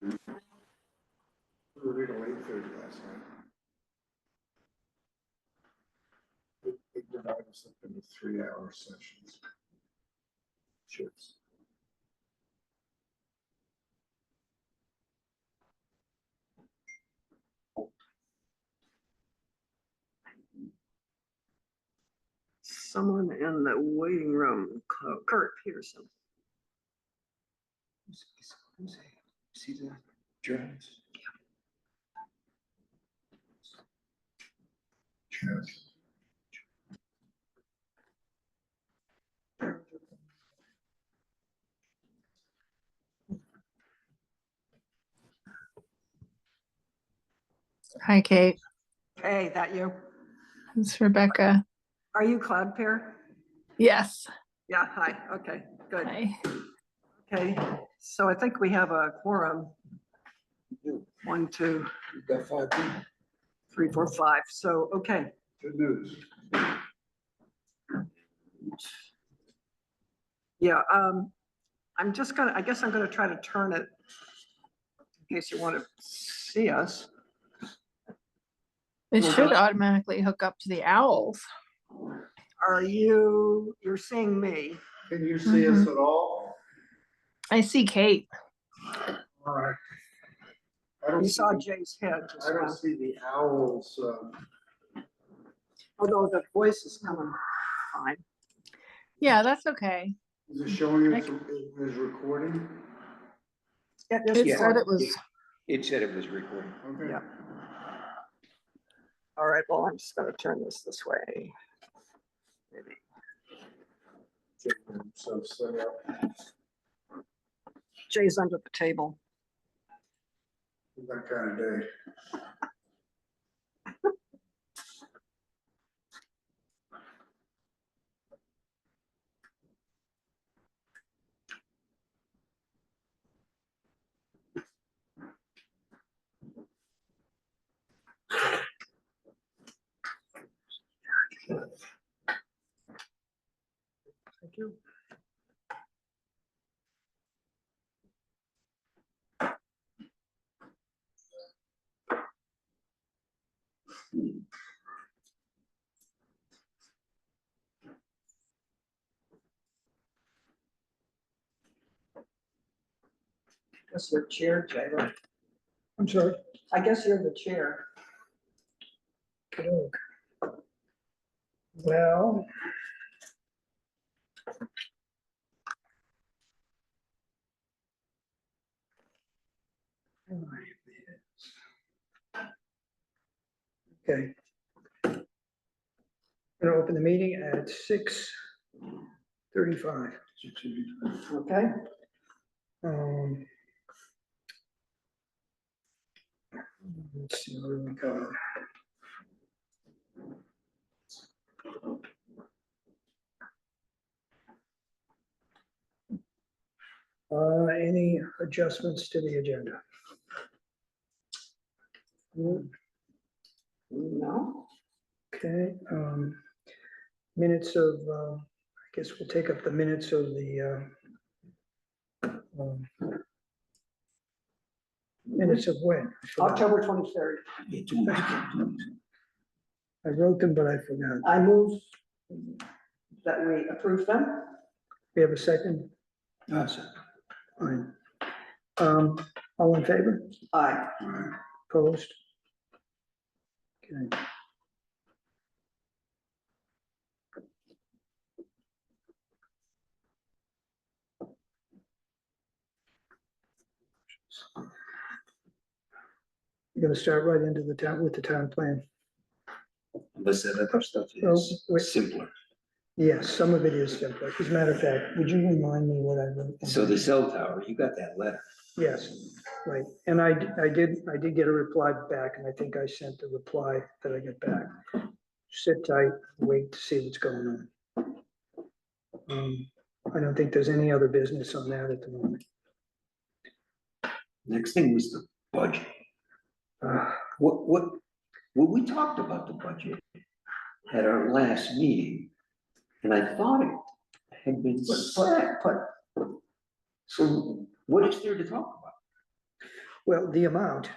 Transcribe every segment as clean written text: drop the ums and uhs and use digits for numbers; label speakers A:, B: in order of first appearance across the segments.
A: We were here till 8:30 last night. They divided us up into 3-hour sessions. Shifts.
B: Someone in the waiting room, Kurt Pearson.
A: See the journals? Yes.
C: Hi, Kate.
B: Hey, that you?
C: It's Rebecca.
B: Are you Cloud Pear?
C: Yes.
B: Yeah, hi, okay, good.
C: Hi.
B: Okay, so I think we have a quorum. 1, 2,
A: We've got 5 people.
B: 3, 4, 5, so, okay.
A: Good news.
B: Yeah, I'm just gonna, I guess I'm gonna try to turn it in case you want to see us.
C: It should automatically hook up to the owls.
B: You're seeing me?
A: Can you see us at all?
C: I see Kate.
A: All right. I don't
B: You
A: see
B: saw
A: the-
B: Jay's head just
A: I
B: now.
A: don't see the owls.
B: Although the voice is coming fine.
C: Yeah, that's okay.
A: Is it showing us as recording?
B: Yeah,
C: It
B: just
C: said it was.
D: It said it was recording.
A: Okay.
B: Yeah. All right, well, I'm just gonna turn this way. Maybe.
A: So set up
B: Jay's under the table.
A: that kind of day.
B: Thank you. Guess you're chair, Jay, right?
A: I'm sorry.
B: I guess you're the chair.
A: Well.
E: Okay. Gonna open the meeting at 6:35.
B: Okay.
E: Let's see what we cover. Any adjustments to the agenda?
B: No.
E: Okay, minutes of, I guess we'll take up the minutes of the, minutes of when? I forgot.
B: October 23rd.
E: I wrote them, but I forgot.
B: I move that we approve them.
E: We have a second? Fine. All in favor?
B: Aye.
E: Opposed? Okay. You're gonna start right into the town with the town plan.
D: Unless that other stuff
E: Oh,
D: is
E: wait.
D: simpler.
E: Yes, some of it is simpler. As a matter of fact, would you remind me what I wrote?
D: So the cell tower, you got that letter.
E: Yes, right. And I did get a reply back, and I think I sent the reply that I get back. Sit tight, wait to see what's going on. I don't think there's any other business on that at the moment.
D: Next thing was the budget.
E: Uh,
D: What we talked about the budget at our last meeting, and I thought it had been set. So what is there to talk about?
E: Well, the amount,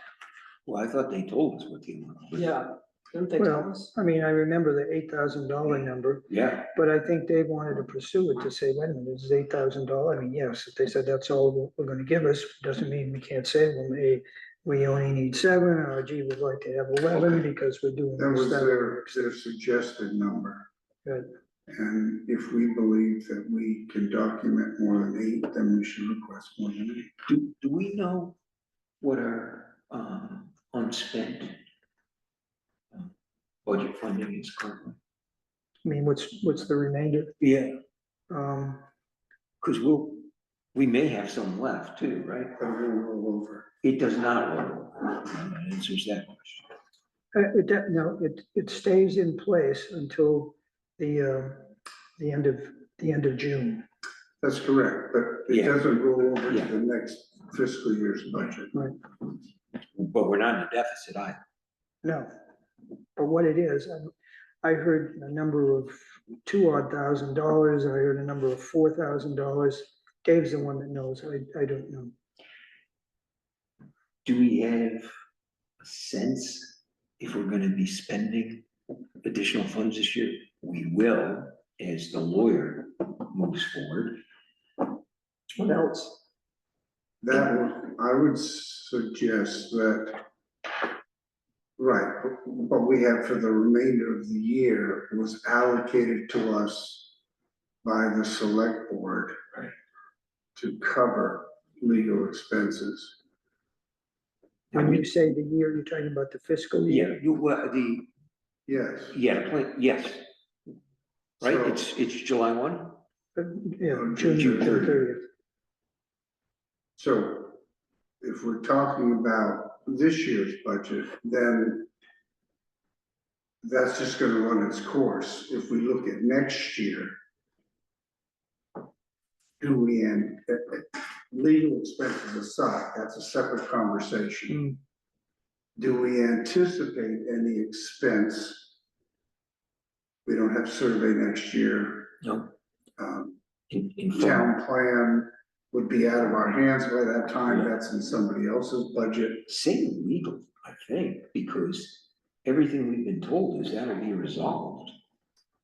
D: Well, I thought they told us what the amount was.
B: Yeah, didn't they
E: well,
B: tell us?
E: I mean, I remember the $8,000 number,
D: Yeah,
E: but I think they wanted to pursue it to say, wait a minute, this is $8,000. I mean, yes, if they said that's all we're gonna give us, doesn't mean we can't say, well, we only need 7, or gee, we'd like to have 11 because we're doing
A: That
E: this,
A: was
E: that.
A: their suggested number.
E: Good.
A: And if we believe that we can document more than 8, then we should request more than 8.
D: do we know what our, unspent budget funding is currently?
E: I mean, what's the remainder?
D: Yeah.
E: Um,
D: Cause we may have some left too, right?
A: But it will roll over.
D: It does not roll over. That answers that question.
E: no, it stays in place until the end of June.
A: That's correct, but it
D: Yeah.
A: doesn't roll over
D: Yeah.
A: to the next fiscal year's budget.
D: But we're not in a deficit either.
E: No, but what it is, I heard a number of $2,000, I heard a number of $4,000. Dave's the one that knows, I don't know.
D: Do we have a sense if we're gonna be spending additional funds this year? We will, as the lawyer moves forward.
B: What else?
A: I would suggest that, right, what we have for the remainder of the year was allocated to us by the select board.
D: Right.
A: To cover legal expenses.
E: When you say the year, you're talking about the fiscal year?
D: Yeah,
A: Yes.
D: the plan, yes. Right,
A: So-
D: it's July 1?
E: Yeah,
A: June
E: June
D: 30th.
E: 30th.
A: So if we're talking about this year's budget, then that's just gonna run its course. If we look at next year, do we, and legal expenses aside, that's a separate conversation. Do we anticipate any expense? We don't have survey next year.
D: No.
A: Um,
D: In
A: Town plan would be out of our hands by that time, that's in somebody else's budget.
D: same legal, I think, because everything we've been told is that'll be resolved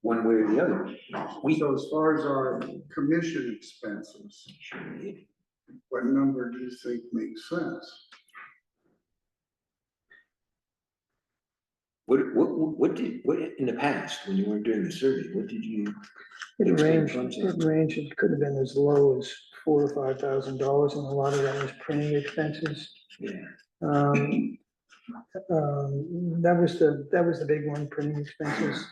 D: one way or the other.
A: So as far as our commission expenses, what number do you think makes sense?
D: What in the past, when you weren't doing the survey, what did you?
E: It
D: expend
E: ranged,
D: funds
E: it
D: on?
E: ranged, it could have been as low as $4,000 or $5,000, and a lot of that was printing expenses.
D: Yeah,
E: That was the big one, printing expenses,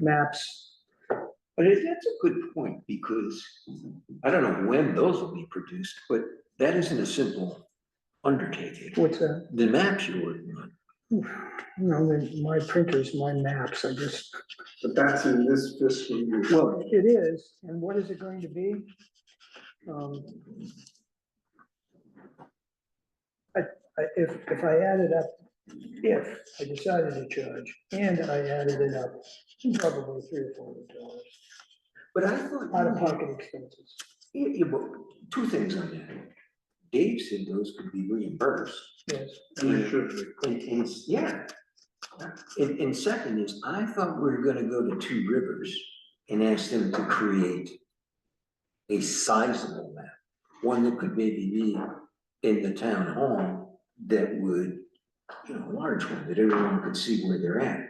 E: maps.
D: but that's a good point, because I don't know when those will be produced, but that isn't a simple undertaking.
E: What's that?
D: The maps you're working on.
E: My printers, my maps, I just,
A: But that's in this fiscal year.
E: well, it is, and what is it going to be? If I added up, if I decided to charge, and I added it up, probably $300 or $400
D: But I thought.
E: out of pocket expenses.
D: But two things on that. Dave said those could be reimbursed.
E: Yes,
A: And they should be.
D: And yeah. And second is, I thought we were gonna go to Two Rivers and ask them to create a sizable map, one that could maybe be in the town hall that would, a large one, that everyone could see where they're at.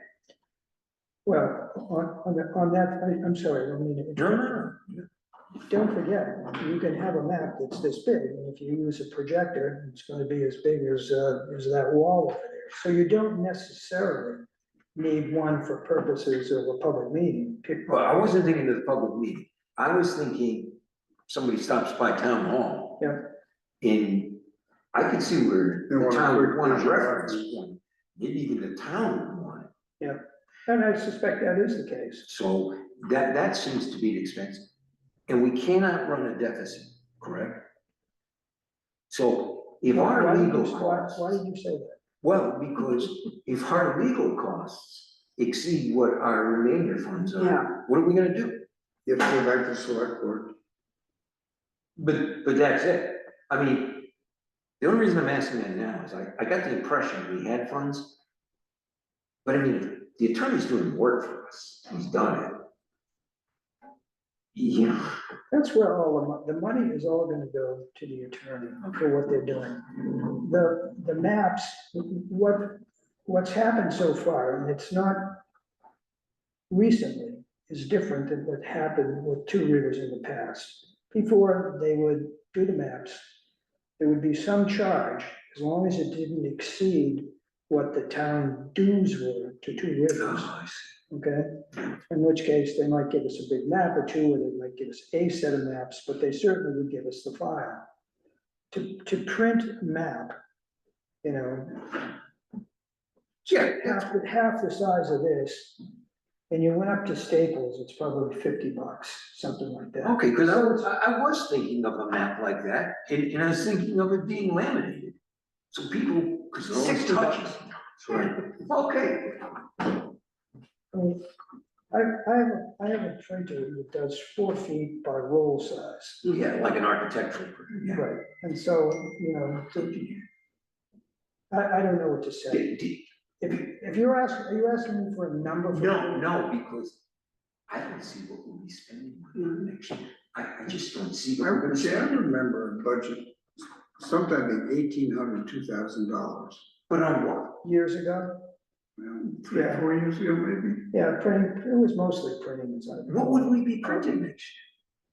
E: well, on that, I'm sorry, I don't mean to interrupt.
D: No.
E: Don't forget, you can have a map that's this big, and if you use a projector, it's gonna be as big as that wall over there. So you don't necessarily need one for purposes of a public meeting.
D: Well, I wasn't thinking of the public meeting. I was thinking somebody stops by town hall.
E: Yeah.
D: And I could see where
A: They
D: the
A: want a
D: town
A: quick
D: would want a
A: visual
D: reference
A: reference.
D: point, maybe even the town would want it.
E: And I suspect that is the case.
D: So that seems to be expensive. And we cannot run a deficit, correct? So if
E: Why
D: our
E: did
D: legal
E: you-
D: costs,
E: why did you say that?
D: well, because if our legal costs exceed what our remainder funds are,
B: Yeah.
D: what are we gonna do?
A: You have to go back to select board.
D: But that's it. I mean, The only reason I'm asking that now is I got the impression we had funds. But I mean, the attorney's doing work for us, he's done it. Yeah,
E: That's where all the money is all gonna go to the attorney for what they're doing. The maps, what's happened so far, and it's not recently, is different than what happened with Two Rivers in the past. Before they would do the maps, there would be some charge, as long as it didn't exceed what the town dues were to Two Rivers.
D: oh, I see.
E: Okay, in which case they might give us a big map or two, or they might give us a set of maps, but they certainly would give us the file. To print a map, you know,
D: Yeah,
E: half the size of this, and you went up to Staples, it's probably $50, something like that.
D: okay, because I was thinking of a map like that, and I was thinking of it being laminated. So people, because they're always
E: $60.
D: touching. Right. Okay.
E: I mean, I have a printer that does 4 feet by roll size.
D: Yeah, like an architectural. Yeah.
E: Right, and so, you know, I don't know what to say. If you're asking, are you asking me for a number?
D: No, because I don't see what we'll be spending money on next year. I just don't see what we're gonna
A: I
D: spend.
A: remember a budget, sometime in $1,800, $2,000.
D: But on what?
E: Years ago?
A: Well, 3
E: Yeah.
A: 4 years ago, maybe.
E: Yeah, printing, it was mostly printing. As I
D: What would we be printing next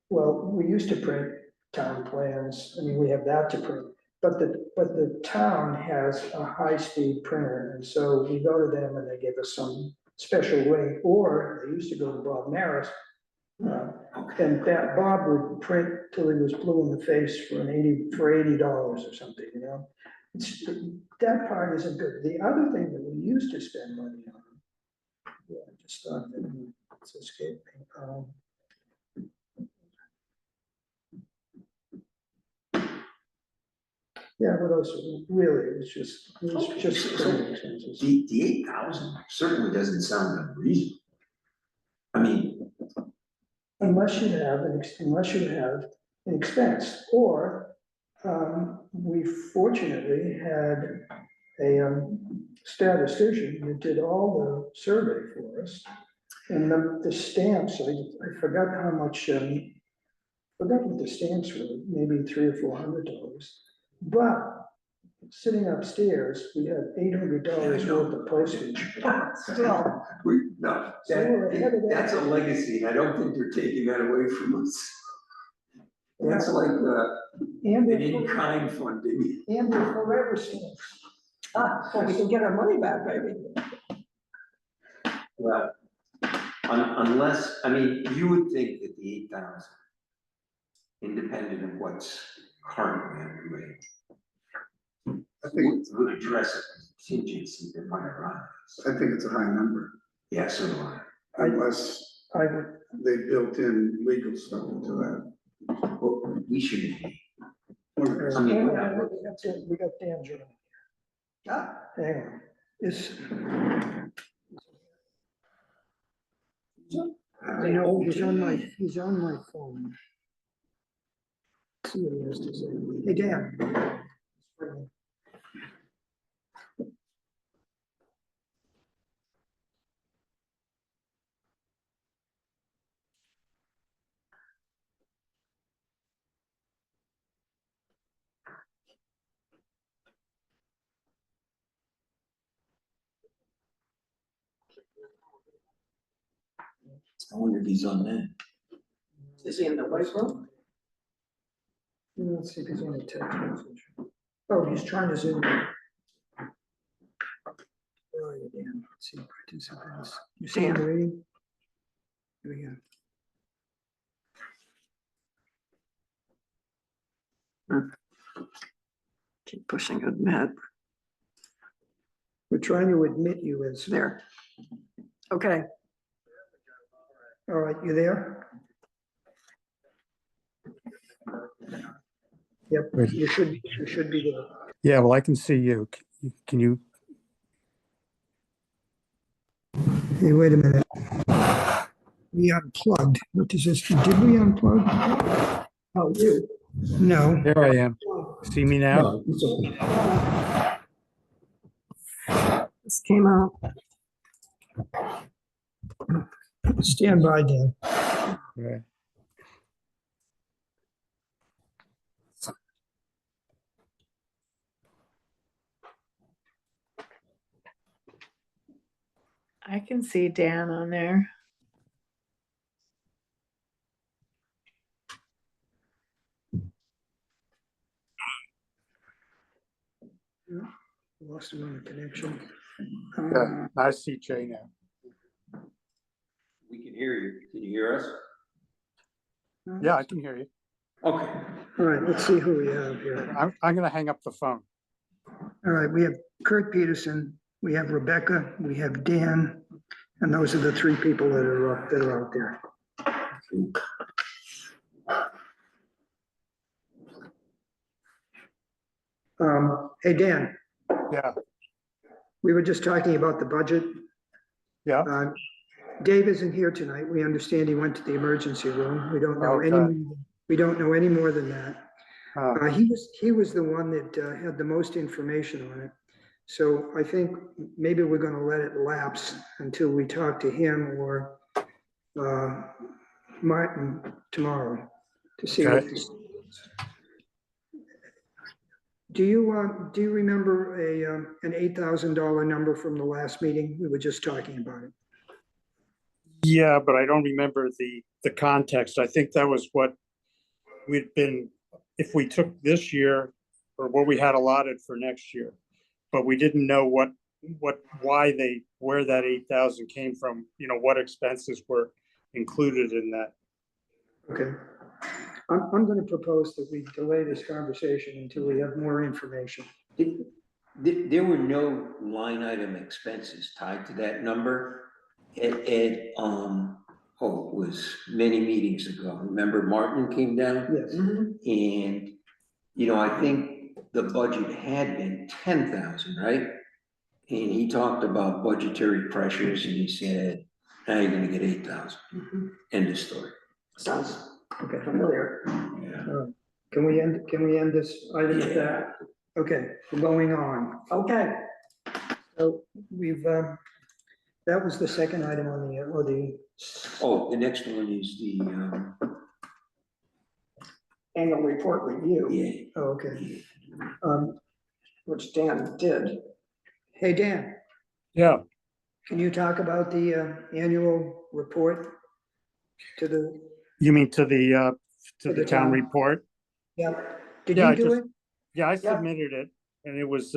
E: Well, we used to print town plans, I mean, we have that to print, but the town has a high-speed printer, and so we go to them and they give us some special rate, or they used to go to Bob Maris.
D: year?
E: And that Bob would print till he was blue in the face for $80 or something, you know? It's, that part isn't good. The other thing that we used to spend money on, yeah, I just thought that it's escaped me. Yeah, what else? Really, it was just printing expenses.
D: The 8,000 certainly doesn't sound unreasonable. I mean,
E: Unless you have an expense, or, we fortunately had a statistician that did all the survey for us. And the stamps, I forgot how much, forgot what the stamps were, maybe $300 or $400. But sitting upstairs, we had $800 worth of postage.
B: Still,
D: no,
E: So we're ahead of that.
D: that's a legacy, and I don't think they're taking that away from us. That's like,
E: And
D: an
E: they're,
D: in-kind funding.
E: and they're forever stamps.
B: well, we can get our money back, maybe.
D: Well, unless, I mean, you would think that the 8,000, independent of what's currently underway,
A: I think,
D: would address a contingency that might arise.
A: I think it's a high number,
D: Yeah, so do I.
A: unless
E: I would,
A: they built in legal stuff into that.
D: Well, we shouldn't be.
A: Or-
D: I mean,
E: that's it, we got Dan Jordan.
B: Ah,
E: Hang on, is. I know, he's on my phone. See what he has to say. Hey, Dan.
D: I wonder if he's on that.
B: is he in the white room?
E: Let's see if he's on a text message. Oh, he's trying to zoom. Where are you, Dan? Let's see, participants. You see him
B: Dan.
E: waiting? Here we go.
B: Keep pushing it, Matt.
E: We're trying to admit you as,
B: There. Okay,
E: all right, you there? Yep,
F: Wait.
E: you should be there.
F: Yeah, well, I can see you. Can you?
E: Hey, wait a minute. We unplugged. What does this, did we unplug? Oh, you? No.
F: There I am. See me now?
D: No, it's okay.
B: This came out.
E: Stand by, Dan.
F: Okay.
C: I can see Dan on there.
E: Lost him on the connection.
F: Yeah, I see Jay now.
D: We can hear you. Can you hear us?
F: Yeah, I can hear you.
D: Okay.
E: All right, let's see who we have here.
F: I'm gonna hang up the phone.
E: All right, we have Kurt Peterson, we have Rebecca, we have Dan, and those are the three people that are out there. Hey, Dan,
F: Yeah,
E: we were just talking about the budget.
F: yeah.
E: Dave isn't here tonight. We understand he went to the emergency room. We don't know
F: Okay.
E: we don't know any more than that.
F: Uh,
E: He was the one that had the most information on it. So I think maybe we're gonna let it lapse until we talk to him or Martin tomorrow to see what
F: Okay.
E: this. Do you remember an $8,000 number from the last meeting? We were just talking about it.
F: Yeah, but I don't remember the context. I think that was what we'd been, if we took this year or what we had allotted for next year. But we didn't know where that 8,000 came from, what expenses were included in that.
E: Okay. I'm gonna propose that we delay this conversation until we have more information.
D: There were no line item expenses tied to that number. It was many meetings ago. Remember Martin came down?
E: Yes.
D: And, I think the budget had been 10,000, right? And he talked about budgetary pressures and he said, now you're gonna get 8,000. End of story.
B: Sounds
E: Okay.
B: familiar.
D: Yeah.
E: Can we end this item at that? Okay, we're going on.
B: Okay,
E: So we've, that was the second item on the.
D: Oh, the next one is the,
B: annual report review,
D: yeah.
E: Oh, okay.
B: which Dan did.
E: Hey, Dan,
F: Yeah,
E: can you talk about the annual report to the,
F: you mean to the
E: the
F: town
E: town.
F: report?
E: yeah, did
F: Yeah,
E: you
F: I
E: do
F: just-
E: it?
F: Yeah, I submitted it and it was,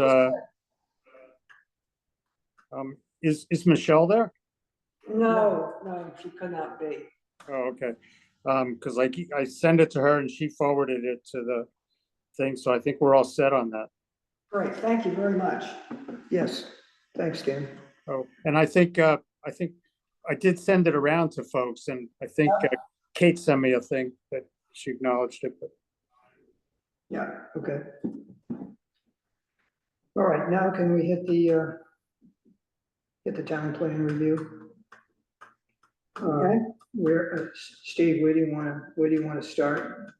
F: is Michelle there?
B: No, she could not be.
F: Oh, okay. Cause I sent it to her and she forwarded it to the thing, so I think we're all set on that.
B: Great, thank you very much.
E: Yes, thanks, Dan.
F: Oh, and I think I did send it around to folks and I think Kate sent me a thing that she acknowledged it, but.
B: Yeah,
E: Okay. All right, now can we hit the town plan review?
B: Okay.
E: Where, Steve, where do you wanna start?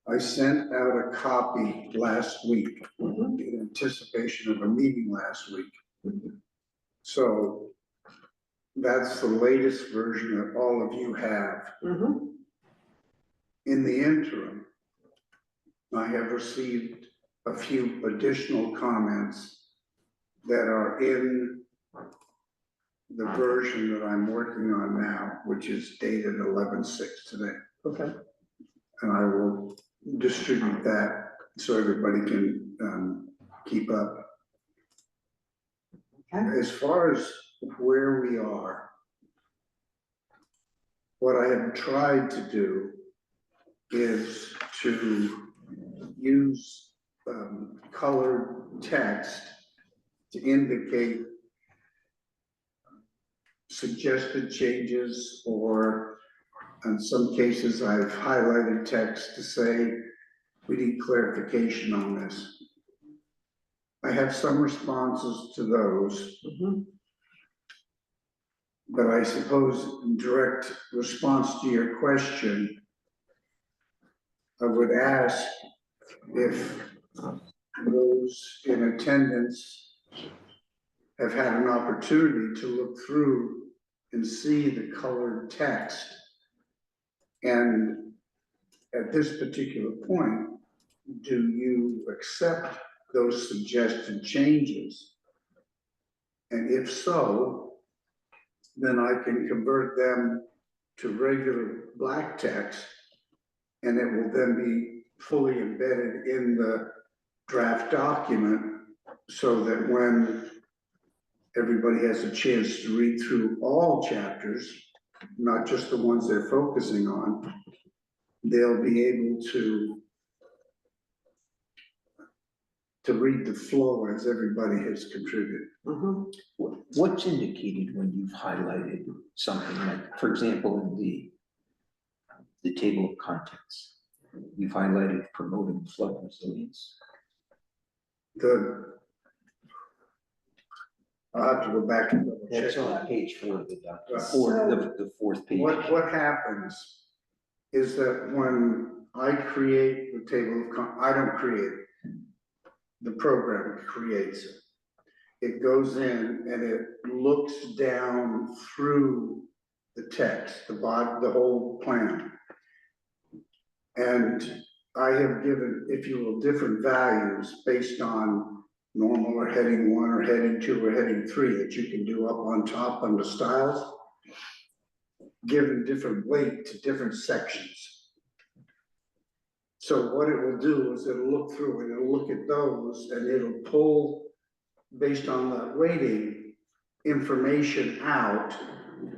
A: I sent out a copy last week in anticipation of a meeting last week. So that's the latest version that all of you have.
B: Mhm.
A: In the interim, I have received a few additional comments that are in the version that I'm working on now, which is dated 11/6 today.
E: Okay,
A: And I will distribute that so everybody can keep up.
B: Okay.
A: As far as where we are, what I have tried to do is to use colored text to indicate suggested changes, or in some cases, I've highlighted text to say, we need clarification on this. I have some responses to those, but I suppose in direct response to your question, I would ask if those in attendance have had an opportunity to look through and see the colored text. And at this particular point, do you accept those suggested changes? And if so, then I can convert them to regular black text, and it will then be fully embedded in the draft document, so that when everybody has a chance to read through all chapters, not just the ones they're focusing on, they'll be able to read the flow as everybody has contributed.
B: Mhm.
D: What's indicated when you've highlighted something like, for example, in the table of contents? You've highlighted promoting flood resilience.
A: I'll have to go back and double check.
D: That's on page 4 of the document,
A: So-
D: or the fourth page.
A: What happens is that when I create the table of, I don't create it. The program creates it. It goes in and it looks down through the text, the whole plan. And I have given, if you will, different values based on normal or heading 1 or heading 2 or heading 3 that you can do up on top under styles. Given different weight to different sections. So what it will do is it'll look through and it'll look at those and it'll pull, based on the weighting, information out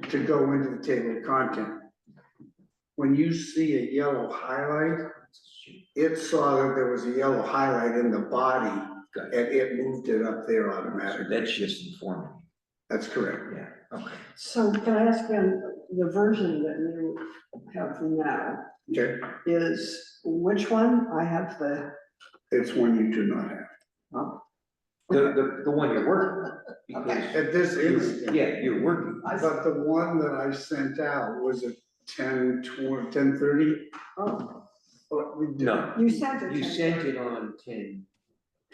A: to go into the table of content. When you see a yellow highlight, it saw that there was a yellow highlight in the body
D: Got
A: and it moved it up there
D: So
A: automatically.
D: that's just informing.
A: That's correct.
D: Yeah, okay.
B: So can I ask you, the version that you have now
A: Okay,
B: is which one? I have the,
A: it's one you do not have.
B: oh,
D: The one you're working on, because,
A: At this instant.
D: yeah, you're working.
A: But the one that I sent out was at 10:30.
B: oh,
D: No,
B: you sent it.
D: you
B: to-
D: sent it on 10.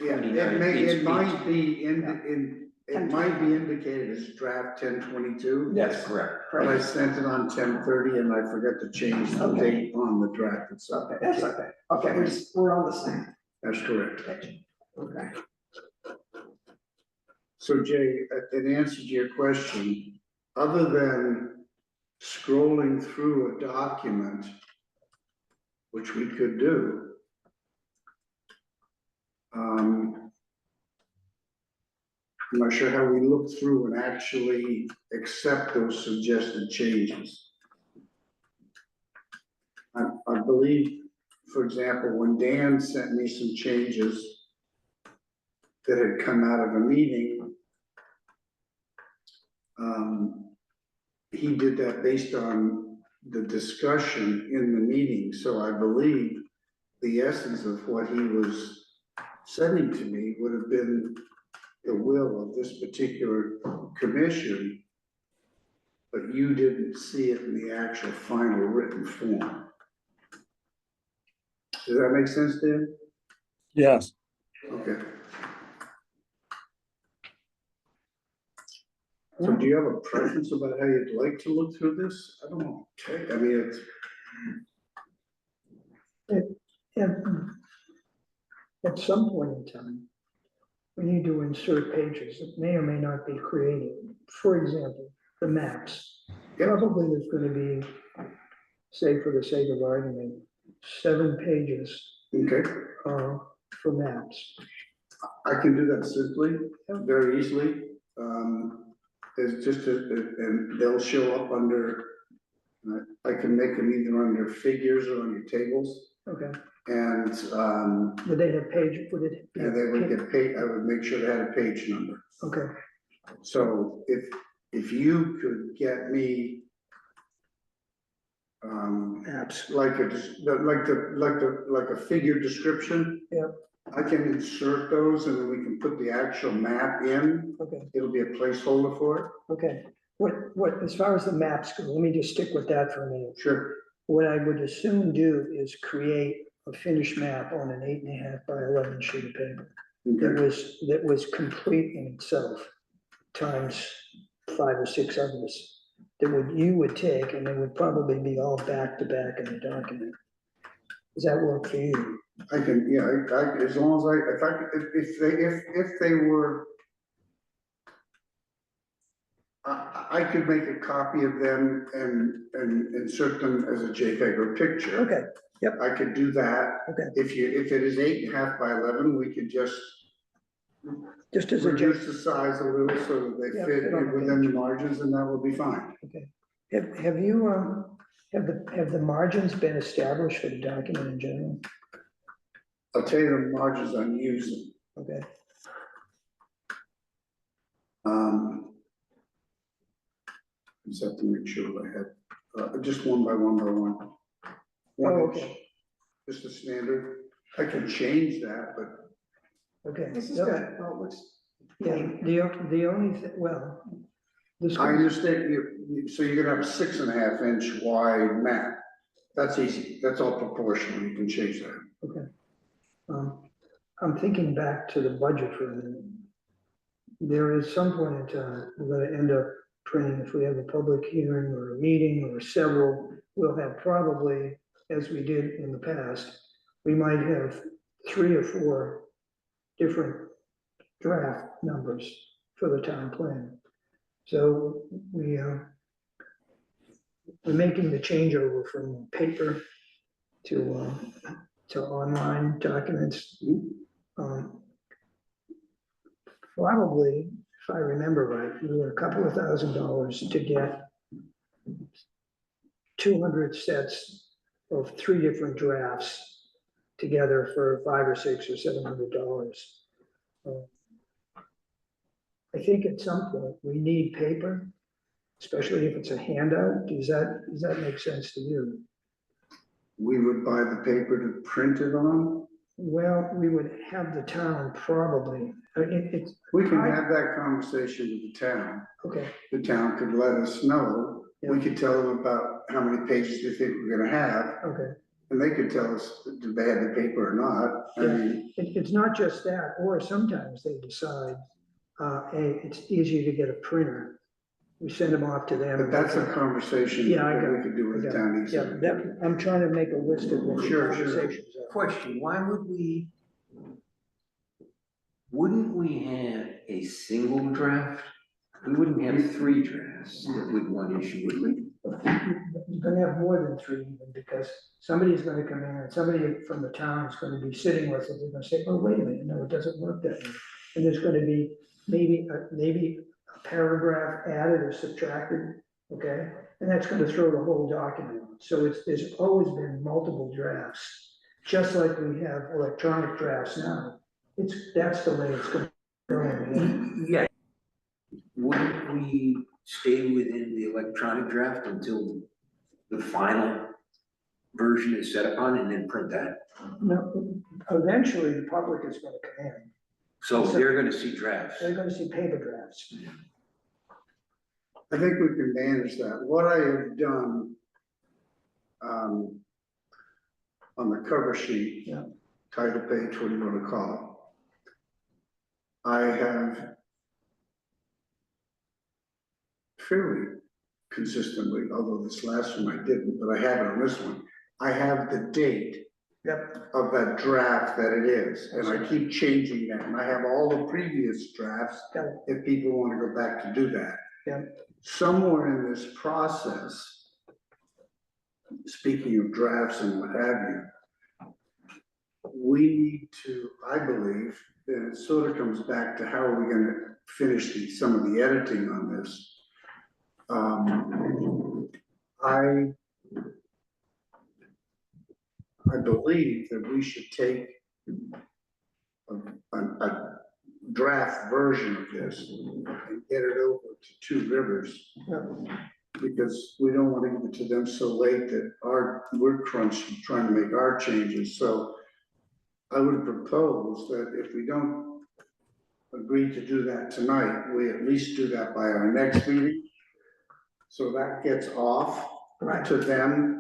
A: Yeah,
D: 29,
A: it
D: it's
A: might be
B: Yeah.
A: it might be indicated as draft 10:22.
D: That's correct.
A: But I sent it on 10:30 and I forgot to change the
B: Okay.
A: date on the draft itself.
B: Okay, that's okay. Okay, we're on the same.
A: That's correct.
B: Okay.
A: So Jay, in answer to your question, other than scrolling through a document, which we could do, I'm not sure how we look through and actually accept those suggested changes. I believe, for example, when Dan sent me some changes that had come out of a meeting, he did that based on the discussion in the meeting, so I believe the essence of what he was sending to me would have been the will of this particular commission, but you didn't see it in the actual final written form. Does that make sense, Dan?
F: Yes,
A: Okay. So do you have a preference about how you'd like to look through this? I don't know. I mean, it's,
E: At some point in time, we need to insert pages that may or may not be created. For example, the maps.
A: Yeah.
E: Probably there's gonna be, say for the sake of argument, 7 pages
A: okay,
E: for maps.
A: I can do that simply, very easily. It's just, and they'll show up under, I can make them either under figures or under tables.
E: Okay,
A: And,
E: would they have page, would it?
A: and they would get paid, I would make sure they had a page number.
E: Okay,
A: So if you could get me
E: maps,
A: like a figure description.
E: Yep.
A: I can insert those and then we can put the actual map in.
E: okay,
A: It'll be a placeholder for it.
E: okay. What, as far as the maps go, let me just stick with that for a minute.
A: Sure.
E: What I would assume do is create a finished map on an 8.5 by 11 sheet of paper.
A: Okay,
E: That was complete in itself, times 5 or 6 others. You would take, and they would probably be all back to back in the document. Does that work for you?
A: I can, yeah, as long as if they were. I could make a copy of them and insert them as a JPEG or picture.
E: Okay,
A: I could do that.
E: okay,
A: If it is 8.5 by 11, we could just
E: just as a,
A: reduce the size a little so that they
E: Yeah,
A: fit
E: fit on the
A: within the margins, and that will be fine.
E: have you, have the margins been established for the document in general?
A: I'll tell you the margins I'm using.
E: Okay,
A: Just have to make sure I have, just one by one by one.
E: Oh,
A: One
E: okay.
A: inch, just a standard. I can change that, but
E: okay.
B: This is
E: No,
B: good. Well, it looks,
E: Yeah, the only, well, this,
A: I understand so you're gonna have a 6.5 inch wide map. That's easy, that's all proportional, you can change that.
E: okay. I'm thinking back to the budget for a minute. There is some point in time, we're gonna end up printing, if we have a public hearing or a meeting or several, we'll have probably, as we did in the past, we might have 3 or 4 different draft numbers for the town plan. So we're making the changeover from paper to online documents. Probably, if I remember right, we were a couple of $1,000s to get 200 sets of 3 different drafts together for $500 or $600 or $700. I think at some point we need paper, especially if it's a handout. Does that make sense to you?
A: We would buy the paper to print it on.
E: Well, we would have the town probably, it's,
A: We can have that conversation with the town.
E: okay,
A: The town could let us know. We
E: Yeah.
A: could tell them about how many pages they think we're gonna have,
E: okay.
A: and they could tell us, do they have the paper or not? I
E: Yeah.
A: mean,
E: It's not just that, or sometimes they decide, hey, it's easier to get a printer. We send them off to them.
A: but that's a conversation
E: Yeah, I
A: that
E: got
A: we
E: it.
A: could do with the
E: I got
A: town
E: Yeah,
A: executive.
E: that, I'm trying to make a list of what the
A: Sure, sure.
E: conversations are.
D: Question, wouldn't we have a single draft? We wouldn't have 3 drafts with one issue, would we?
E: You're gonna have more than 3 even, because somebody's gonna come in and somebody from the town is gonna be sitting with it, they're gonna say, oh, wait a minute, no, it doesn't work that way. And there's gonna be maybe a paragraph added or subtracted, okay? And that's gonna throw the whole document on. So there's always been multiple drafts, just like we have electronic drafts now. That's the way it's gonna go.
D: Yeah. Wouldn't we stay within the electronic draft until the final version is set upon and then print that?
E: No, eventually the public is gonna come in.
D: So they're gonna see drafts.
E: They're gonna see paper drafts.
A: I think we can manage that. What I have done on the cover sheet,
E: Yeah.
A: title page, what do you want to call it? I have fairly consistently, although this last one I didn't, but I have it on this one. I have the date
E: Yep.
A: of that draft that it is, and I keep changing that, and I have all the previous drafts
E: Got it.
A: if people want to go back to do that.
E: Yeah.
A: Somewhere in this process, speaking of drafts and what have you, we need to, I believe, and it sort of comes back to how are we gonna finish some of the editing on this. I believe that we should take a draft version of this and get it over to Two Rivers. Because we don't want to give it to them so late that we're crunched trying to make our changes, so I would propose that if we don't agree to do that tonight, we at least do that by our next meeting. So that gets off to them,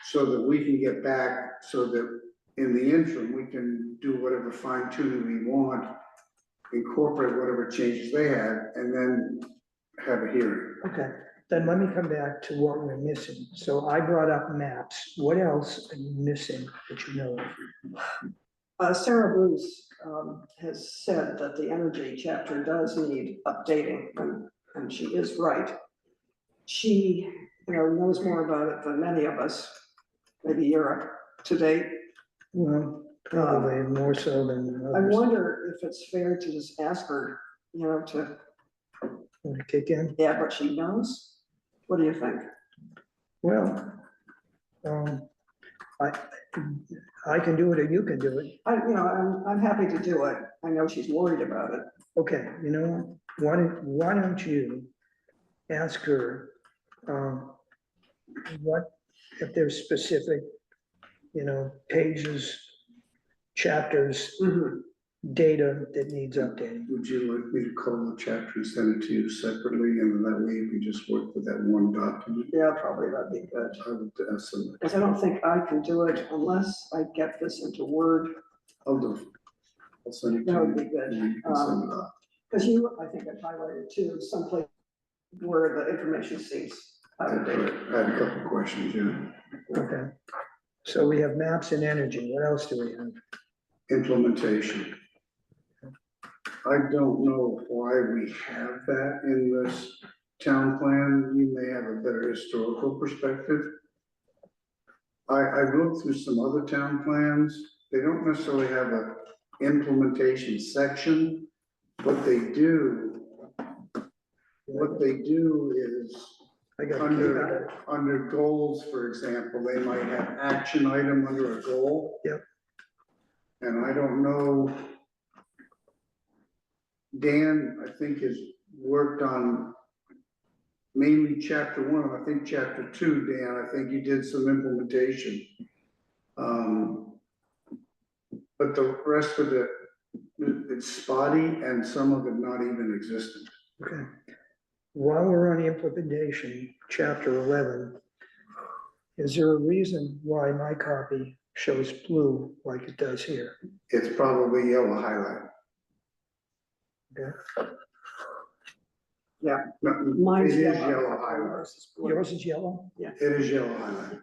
A: so that we can get back, so that in the interim, we can do whatever fine tuning we want, incorporate whatever changes they had, and then have a hearing.
E: Okay, then let me come back to what we're missing. So I brought up maps. What else are you missing that you know of?
B: Sarah Bruce has said that the energy chapter does need updating, and she is right. She, knows more about it than many of us, maybe Europe to date.
E: Well, probably more so than
B: I
E: others.
B: wonder if it's fair to just ask her, to
E: Want to kick in?
B: add what she knows. What do you think?
E: Well, I can do it or you can do it.
B: I'm happy to do it. I know she's worried about it.
E: Okay, you know, why don't you ask her, what, if there's specific, pages, chapters, data that needs updating?
A: Would you like me to call the chapter and send it to you separately, and that way you can just work with that one document?
B: Yeah, probably that'd be good.
A: I would ask them,
B: Because I don't think I can do it unless I get this into Word.
A: I'll do it. I'll send it to
B: That
A: you.
B: would be good.
A: and you can send it off.
B: Because I think I highlighted too, someplace where the information seems out of date.
A: I had a couple of questions, yeah.
E: Okay, so we have maps and energy. What else do we have?
A: Implementation. I don't know why we have that in this town plan. You may have a better historical perspective. I looked through some other town plans. They don't necessarily have a implementation section. What they do is
E: I got a key about it.
A: under goals, for example, they might have action item under a goal.
E: Yep.
A: And I don't know. Dan, I think, has worked on mainly chapter 1, I think chapter 2, Dan, I think you did some implementation. But the rest of it, it's spotty and some of it not even existent.
E: Okay. While we're on implementation, chapter 11, is there a reason why my copy shows blue like it does here?
A: It's probably yellow highlight.
E: Okay.
A: No,
B: Mine's
A: it is
B: yellow.
A: yellow highlight.
B: Yours is blue.
E: Yours is yellow?
A: It is yellow highlight.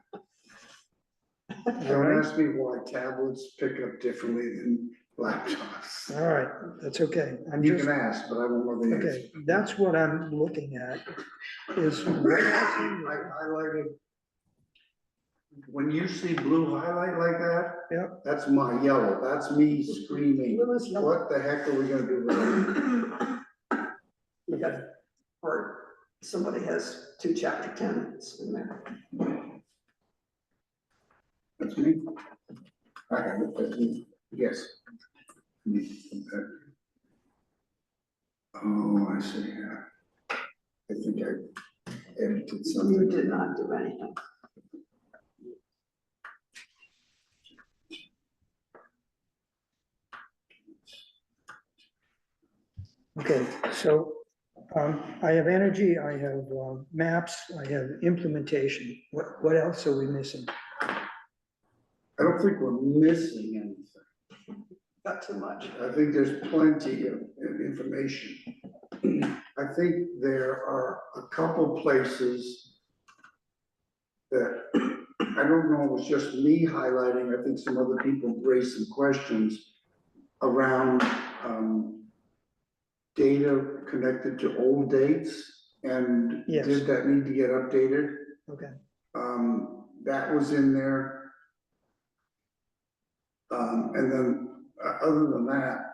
E: All
A: Don't
E: right,
A: ask me why tablets pick up differently than laptops.
E: all right, that's okay. I'm
A: You
E: just,
A: can ask, but I won't know the answer.
E: okay, that's what I'm looking at, is what else in
A: I
E: there?
A: highlighted. When you see blue highlight like that.
E: Yep.
A: That's my yellow, that's me screaming,
B: Blue is yellow.
A: what the heck are we gonna do with it?
B: You got, or somebody has 2 chapter 10s in there.
A: That's me. I have it, that's me, yes. Me, okay. Oh, I see, yeah. I think I edited
B: You
A: something.
B: did not do anything.
E: Okay, so, I have energy, I have, maps, I have implementation. What else are we missing?
A: I don't think we're missing anything.
B: Got too much.
A: I think there's plenty of information. I think there are a couple places that, I don't know, it was just me highlighting, I think some other people raised some questions around, data connected to old dates, and
E: Yes.
A: did that need to get updated?
E: Okay,
A: That was in there. And then, other than that,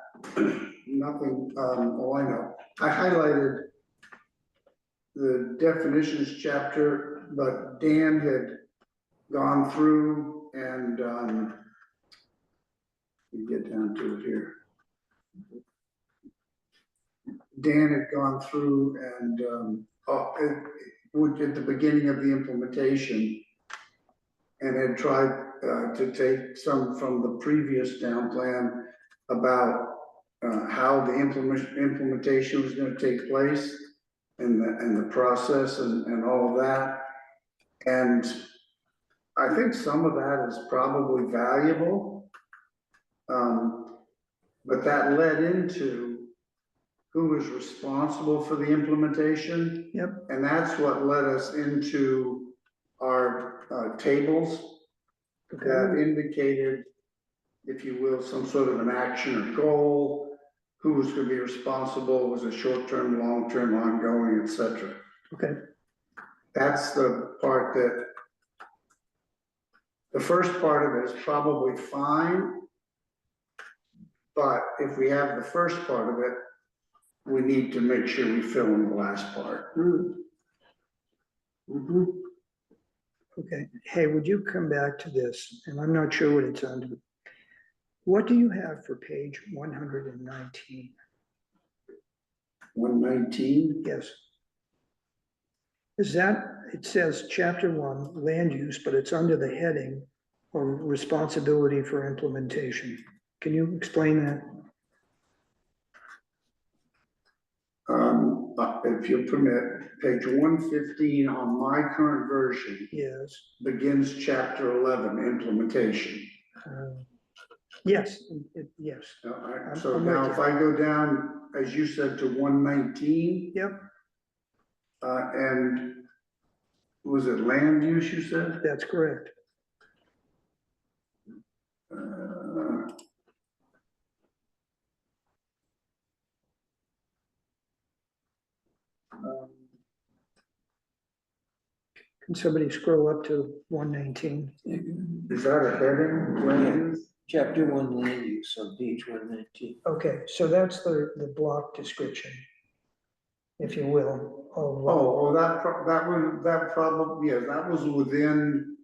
A: nothing, oh, I know, I highlighted the definitions chapter, but Dan had gone through and, you get down to it here. Dan had gone through and, at the beginning of the implementation, and had tried to take some from the previous town plan about how the implementation was gonna take place and the process and all of that. And I think some of that is probably valuable. But that led into who was responsible for the implementation.
E: Yep.
A: And that's what led us into our tables that
E: Okay,
A: indicated, if you will, some sort of an action or goal, who was gonna be responsible, was it short-term, long-term, ongoing, et cetera.
E: okay,
A: That's the part that, the first part of it is probably fine. But if we have the first part of it, we need to make sure we fill in the last part.
E: okay. Hey, would you come back to this? And I'm not sure what it's under. What do you have for page 119?
A: 119,
E: Yes. Is that, it says chapter 1, land use, but it's under the heading of responsibility for implementation. Can you explain that?
A: if you'll permit, page 115 on my current version
E: Yes.
A: begins chapter 11, implementation.
E: Yes, yes,
A: So
E: I'm
A: now
E: with
A: if
E: you.
A: I go down, as you said, to 119,
E: yep,
A: and was it land use you said?
E: that's correct.
A: Uh,
E: Can somebody scroll up to 119?
A: Is that a heading, land use?
D: Chapter 1 land use on page 119.
E: Okay, so that's the block description, if you will, of,
A: That probably, yeah, that was within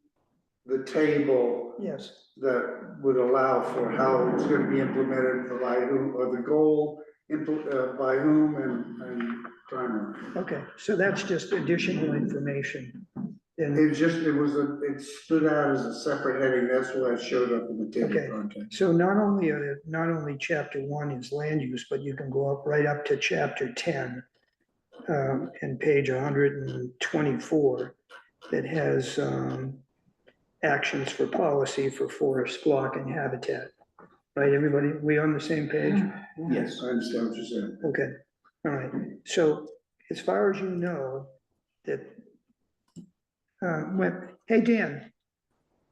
A: the table
E: yes,
A: that would allow for how it's gonna be implemented, by whom, or the goal, by whom and timeline.
E: okay, so that's just additional information. And,
A: It stood out as a separate heading, that's why it showed up in the table
E: Okay.
A: of contents.
E: so not only chapter 1 is land use, but you can go up right up to chapter 10. And page 124, that has, actions for policy for forest, flock and habitat. Right, everybody, we on the same page?
D: Yes.
A: I understand what you're saying.
E: Okay, all right, so as far as you know, that, hey, Dan,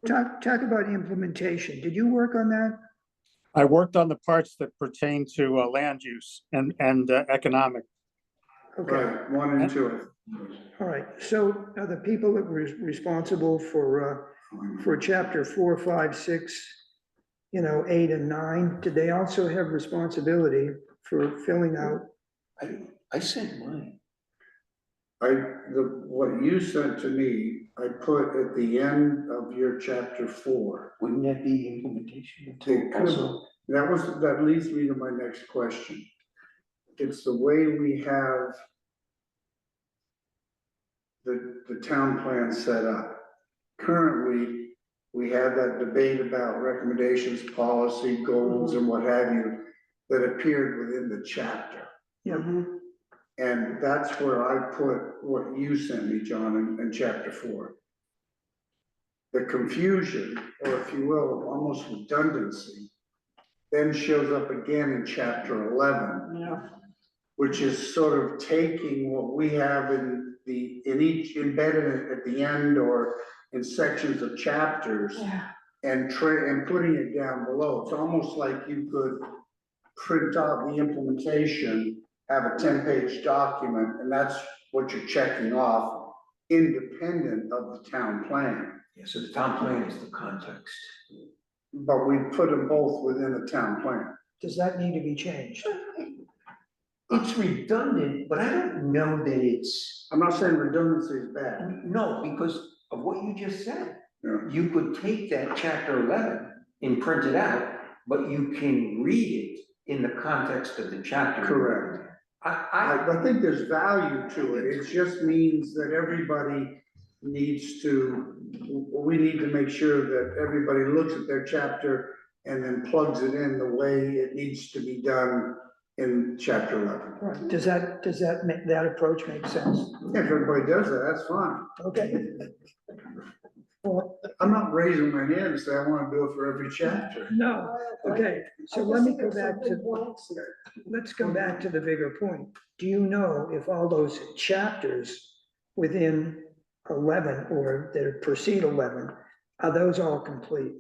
E: talk about implementation. Did you work on that?
F: I worked on the parts that pertain to land use and economic.
E: Okay,
A: Right, 1 and 2.
E: all right, so are the people that were responsible for chapter 4, 5, 6, 8 and 9, did they also have responsibility for filling out?
D: I sent mine.
A: What you sent to me, I put at the end of your chapter 4.
D: Wouldn't that be implementation?
A: It could.
D: Also,
A: That leads me to my next question. It's the way we have the town plan set up. Currently, we have that debate about recommendations, policy, goals, and what have you, that appeared within the chapter.
E: Yeah,
A: And that's where I put what you sent me, John, in chapter 4. The confusion, or if you will, almost redundancy, then shows up again in chapter 11.
B: Yeah.
A: Which is sort of taking what we have in each embedded at the end or in sections of chapters
B: Yeah.
A: and putting it down below. It's almost like you could print out the implementation, have a 10-page document, and that's what you're checking off, independent of the town plan.
D: yeah, so the town plan is the context.
A: But we put them both within the town plan.
E: does that need to be changed?
D: It's redundant, but I don't know that it's,
A: I'm not saying redundancy is bad.
D: no, because of what you just said.
A: Yeah.
D: You could take that chapter 11 and print it out, but you can read it in the context of the chapter.
A: Correct.
D: I,
A: I think there's value to it, it just means that everybody needs to, we need to make sure that everybody looks at their chapter and then plugs it in the way it needs to be done in chapter 11.
E: Right, does that make, that approach make sense?
A: If everybody does that, that's fine.
E: Okay, Well,
A: I'm not raising my hand and say I wanna do it for every chapter.
E: no, okay, so
B: I
E: let
B: just
E: me
B: think
E: go
B: there's some
E: back
B: big
E: to,
B: blanks here.
E: let's come back to the bigger point. Do you know if all those chapters within 11 or that precede 11, are those all complete?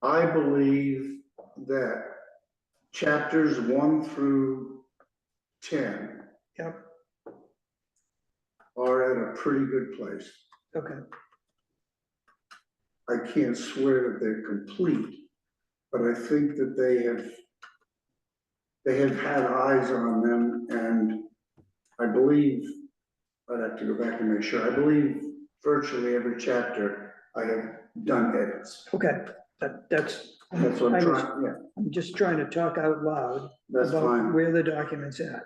A: I believe that chapters 1 through 10
E: Yep,
A: are at a pretty good place.
E: okay,
A: I can't swear that they're complete, but I think that they have had eyes on them, and I believe, I'd have to go back and make sure, I believe virtually every chapter I have done edits.
E: okay, that's.
A: That's what
E: I
A: I'm
E: was-
A: trying, yeah,
E: I'm just trying to talk out loud
A: that's
E: about
A: fine.
E: where the document's at.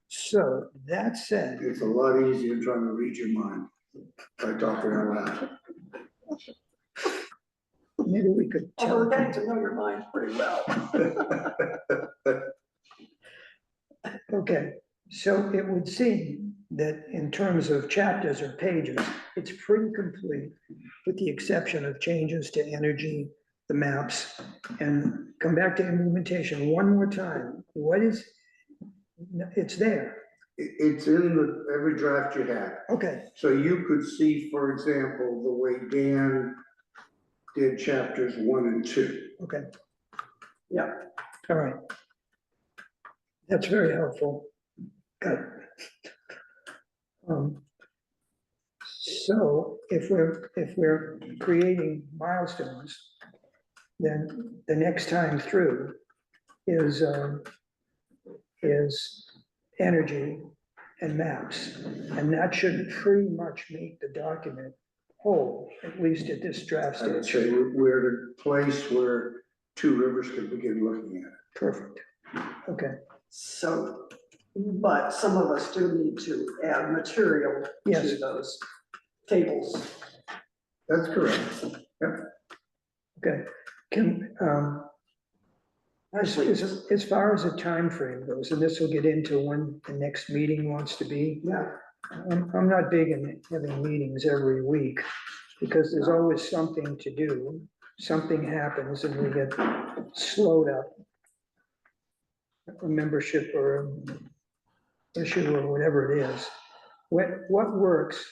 E: So that said,
A: It's a lot easier trying to read your mind by talking out loud.
E: maybe we could
B: Although
E: tell.
B: getting to know your mind pretty well.
E: Okay, so it would seem that in terms of chapters or pages, it's pretty complete, with the exception of changes to energy, the maps, and come back to implementation one more time. What is, it's there,
A: It's in every draft you have.
E: okay,
A: So you could see, for example, the way Dan did chapters 1 and 2.
E: okay.
B: Yeah.
E: All right. That's very helpful. Got it. So if we're creating milestones, then the next time through is energy and maps. And that should pretty much make the document whole, at least at this draft
A: I would
E: stage.
A: say we're at a place where Two Rivers could begin looking at it.
E: Perfect. Okay,
B: So, but some of us do need to add material to
E: Yes.
B: those tables.
A: That's correct.
E: okay. Can, as far as the time frame goes, and this will get into when the next meeting wants to be,
B: Yeah,
E: I'm not big in having meetings every week, because there's always something to do. Something happens and we get slowed up. A membership or an issue or whatever it is. What works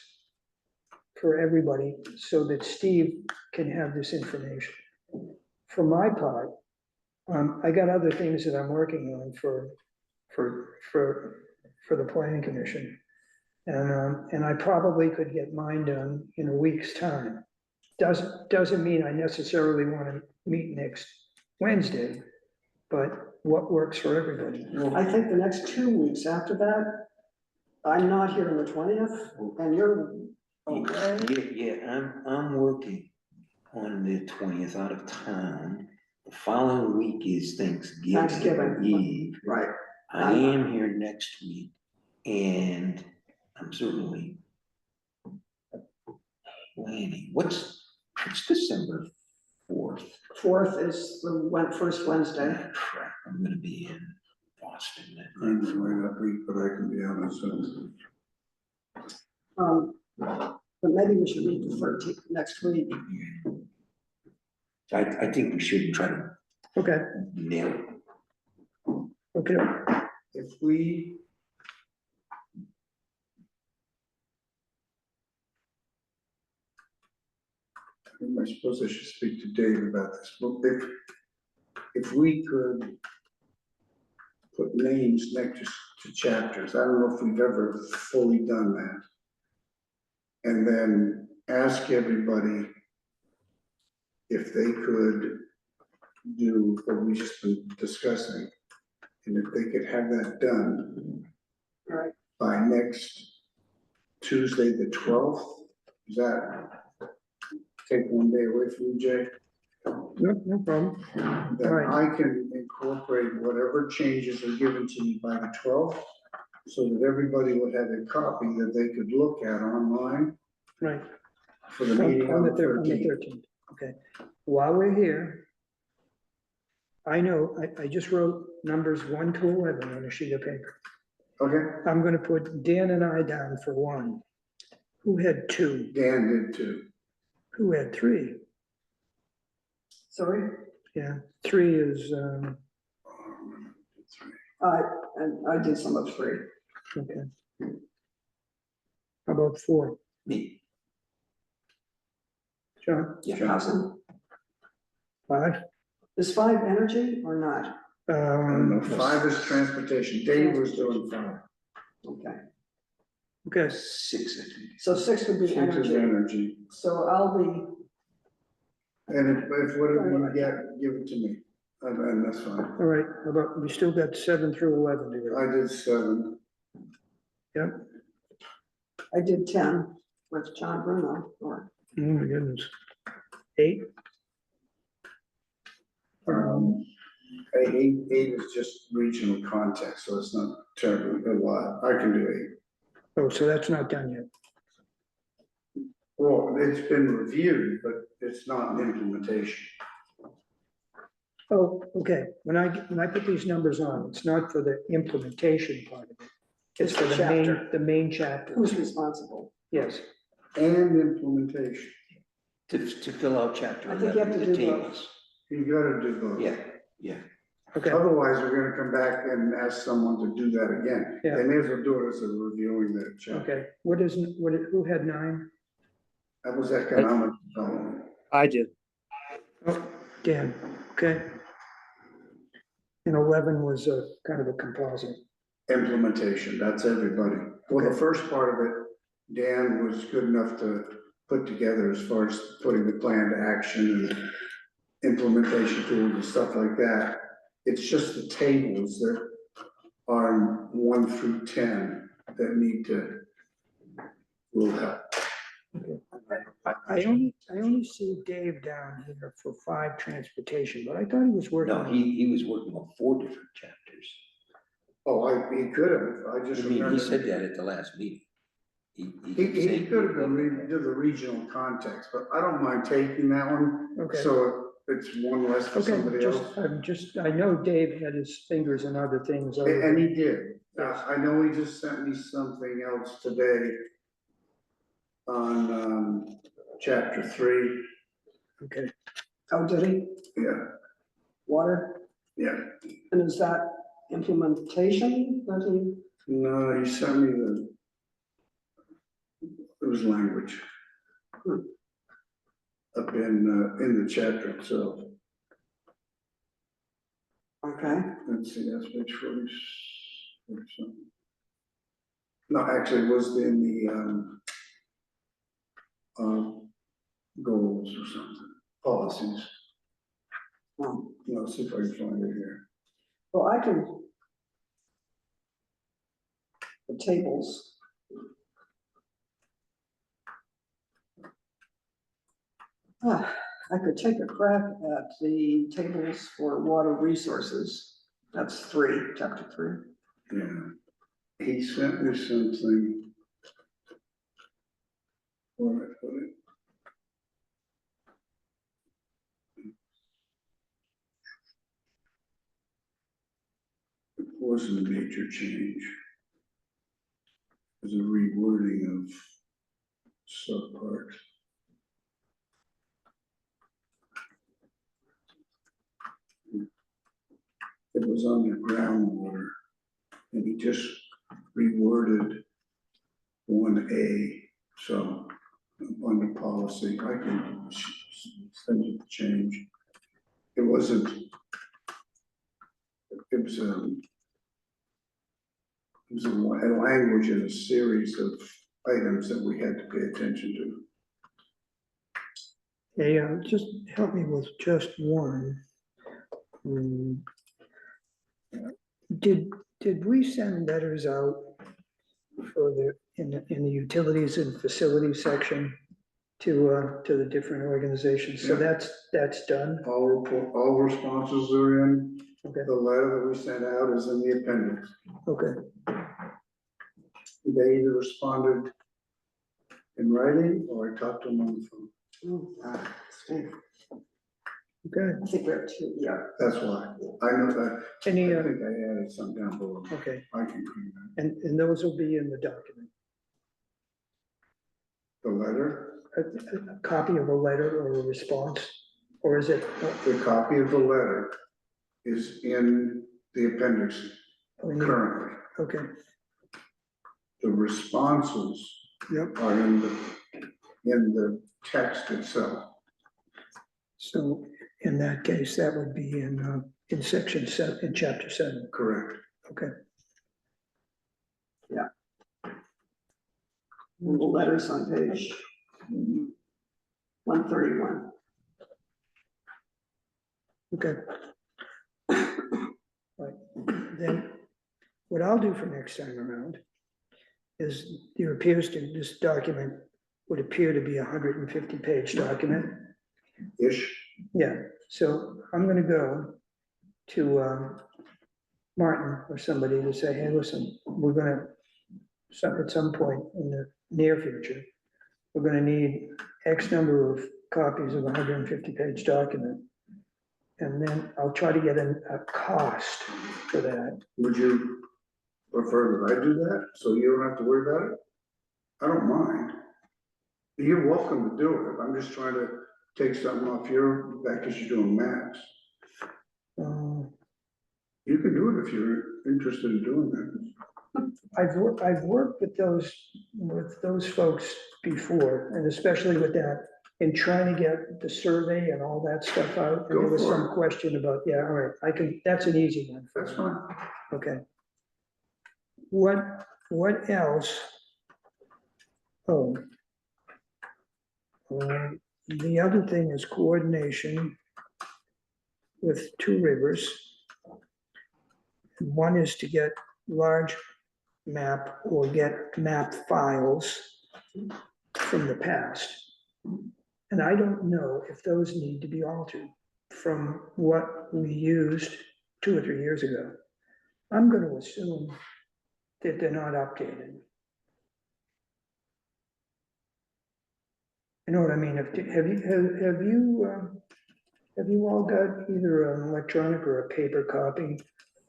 E: for everybody so that Steve can have this information? For my part, I got other things that I'm working on for the planning commission. And I probably could get mine done in a week's time. Doesn't mean I necessarily want to meet next Wednesday, but what works for everybody.
B: I think the next 2 weeks after that, I'm not here on the 20th, and you're away.
D: Yeah, I'm working on the 20th out of town. The following week is Thanksgiving Eve.
B: Right,
D: I am here next week, and I'm certainly planning, what's December 4th?
B: 4th is the first Wednesday.
D: Crap, I'm gonna be in Boston that
A: I'm
D: night.
A: away that week, but I can be on it soon.
B: But maybe we should meet the 13th next week.
D: I think we should try to
E: Okay,
D: nail it.
E: okay,
A: If we. I suppose I should speak to Dave about this, but if we could put names next to chapters, I don't know if we've ever fully done that. And then ask everybody if they could do what we've just been discussing. And if they could have that done
B: Right.
A: by next Tuesday, the 12th, is that take one day away from you, Jay?
E: no problem.
A: Then
E: Right.
A: I can incorporate whatever changes are given to me by the 12th, so that everybody would have a copy that they could look at online
E: Right.
A: for the meeting on the 13th.
E: 13th, okay. While we're here, I know, I just wrote numbers 1 to 11 on a sheet of paper.
A: Okay,
E: I'm gonna put Dan and I down for 1. Who had two?
A: Dan did too.
E: Who had three?
B: Sorry,
E: Yeah, three is,
B: and I did some of three.
E: okay. How about four?
D: Me,
E: John,
D: yeah.
B: Thousand.
E: five?
B: Is five energy or not?
A: I don't know,
E: Um,
A: 5 is transportation, Dave was doing 5.
B: Okay,
E: okay,
D: 6, I think.
B: so six would be
A: 6 is
B: energy,
A: energy,
B: so I'll be,
A: and if whatever you get, give it to me, and that's fine.
E: all right, how about, we still got 7 through 11 to go.
A: I did 7.
E: Yep,
B: I did 10 with John Bruno, or,
E: oh my goodness. 8,
A: Eight is just regional context, so it's not terribly a lot. I can do 8.
E: oh, so that's not done yet.
A: Well, it's been reviewed, but it's not an implementation.
E: Oh, okay, when I put these numbers on, it's not for the implementation part of it. It's for the
B: Chapter.
E: main chapter,
B: who's responsible?
E: yes.
A: And implementation.
D: To fill out chapter
B: I think you have
D: 11,
B: to
D: the
B: do both.
D: tables.
A: You gotta do both.
D: Yeah.
E: Okay,
A: Otherwise, we're gonna come back and ask someone to do that again.
E: Yeah.
A: They may as well do it as a reviewing the chapter.
E: okay, who had 9?
A: That was economic development.
F: I did.
E: Oh, Dan, okay. And 11 was a kind of a composite.
A: Implementation, that's everybody. Well, the
E: Okay.
A: first part of it, Dan was good enough to put together as far as putting the plan to action and implementation tools and stuff like that. It's just the tables that are 1 through 10 that need to, will help.
E: I only see Dave down here for 5 transportation, but I thought he was working.
D: No, he was working on 4 different chapters.
A: Oh, he could have, I
D: I
A: just
D: mean,
A: remember.
D: he said that at the last meeting.
A: He
D: said-
A: could have been do the regional context, but I don't mind taking that one,
E: Okay,
A: so it's one less for
E: okay,
A: somebody else.
E: I know Dave had his fingers in other things. other
A: And
E: than-
A: he did.
E: Yes.
A: I know he just sent me something else today on, chapter 3.
E: Okay,
B: Oh, did he?
A: Yeah,
B: Water?
A: yeah.
B: And is that implementation that he,
A: No, he sent me it was language. Up in the chapter itself.
B: okay,
A: Let's see, that's page 40 or something. No, actually, it was in the, goals or something, policies. See if I can find it here.
B: well, I can. The tables. I could take a crack at the tables for water resources. That's 3, chapter 3.
A: Yeah, he sent me something. Where did I put it? It wasn't a major change. It was a rewording of subparts. It was on the groundwater, and he just reworded 1A, so under policy, I can send you the change. It wasn't, it was a language in a series of items that we had to pay attention to.
E: hey, just help me with just one. Did we send letters out for in the utilities and facilities section to the different organizations? So
A: Yeah.
E: that's done,
A: All responses are in,
E: okay,
A: the letter that we sent out is in the appendix.
E: okay,
A: They either responded in writing or I talked to them on the phone.
B: Steve,
E: okay.
B: I think we have 2, yeah.
A: That's why, I know that, I
E: Any,
A: think I added some down below.
E: okay,
A: I can clean that.
E: and those will be in the document.
A: The letter,
E: a copy of a letter or a response? Or is it,
A: the copy of the letter is in the appendix currently.
E: okay,
A: The responses
E: yep,
A: are in the text itself.
E: so in that case, that would be in section 7, in chapter 7,
A: Correct.
E: okay.
B: And the letters on page 131.
E: Okay. Right, then what I'll do for next time around is there appears to, this document would appear to be a 150-page document.
A: Ish.
E: Yeah, so I'm gonna go to Martin or somebody to say, hey, listen, we're gonna, at some point in the near future, we're gonna need X number of copies of a 150-page document. And then I'll try to get a cost for that.
A: Would you prefer that I do that, so you don't have to worry about it? I don't mind. You're welcome to do it. I'm just trying to take something off your back because you're doing maps. You can do it if you're interested in doing that.
E: I've worked with those folks before, and especially with that, in trying to get the survey and all that stuff out. And there
A: Go
E: was
A: for
E: some
A: it.
E: question about, yeah, all right, I can, that's an easy one.
A: That's fine.
E: Okay. What else? Oh. The other thing is coordination with Two Rivers. One is to get large map or get map files from the past. And I don't know if those need to be altered from what we used 2 or 3 years ago. I'm going to assume that they're not updated. You know what I mean? Have you all got either an electronic or a paper copy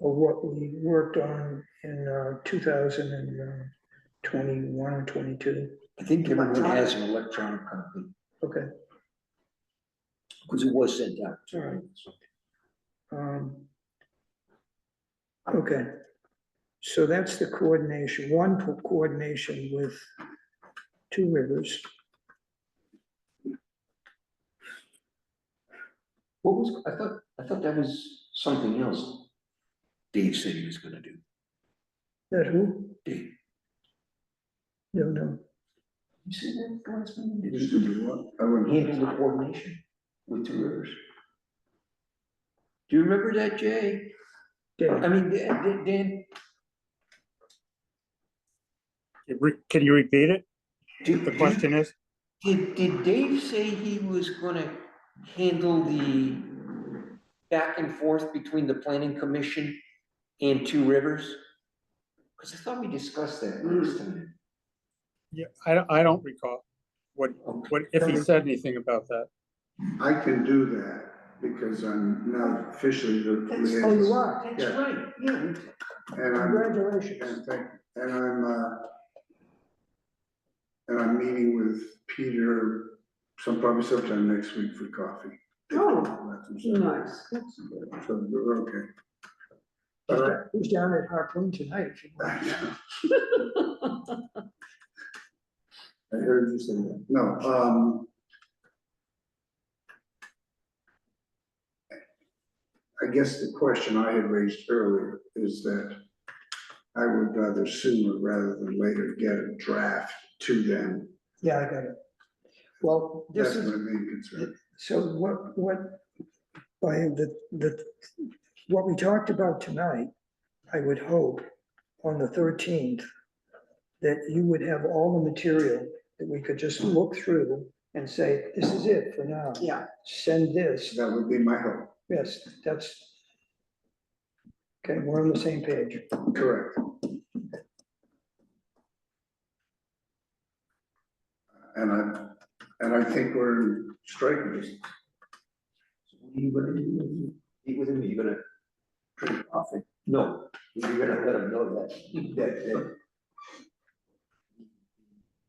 E: of what we worked on in 2021 or 22?
D: I think everyone has an electronic copy,
E: Okay,
D: because it was sent out.
E: all right. Okay, so that's the coordination, one for coordination with Two Rivers.
D: What was, I thought that was something else Dave said he was gonna do.
E: That who?
D: Dave,
E: Don't know.
D: you said that last meeting? Did
A: Just to
D: he
A: do what? I wouldn't.
D: handle the coordination with Two Rivers? Do you remember that, Jay?
E: Dave,
D: I mean, Dan,
F: Can you repeat it?
D: did,
F: The question is,
D: did Dave say he was gonna handle the back and forth between the planning commission and Two Rivers? Because I thought we discussed that last time.
F: yeah, I don't recall what, if he said anything about that.
A: I can do that because I'm now officially the liaison.
E: oh, you are,
D: That's
A: Yeah.
D: right, yeah.
A: And I'm,
E: congratulations.
A: and I'm meeting with Peter probably sometime next week for coffee.
B: Oh,
A: So
B: nice.
A: we're okay. But
E: He's down at Harpoon tonight. If you want.
A: I heard you say that. No, I guess the question I had raised earlier is that I would rather sooner rather than later get a draft to them.
E: Yeah, I got it. Well, this
A: That's
E: is,
A: my main concern.
E: so what we talked about tonight, I would hope on the 13th, that you would have all the material that we could just look through and say, this is it for now.
B: Yeah,
E: Send this.
A: That would be my hope.
E: Yes, that's. Okay, we're on the same page.
A: Correct. And I think we're striking distance.
D: What are you gonna do? Meet with him, are you gonna drink coffee? No, you're gonna let him know that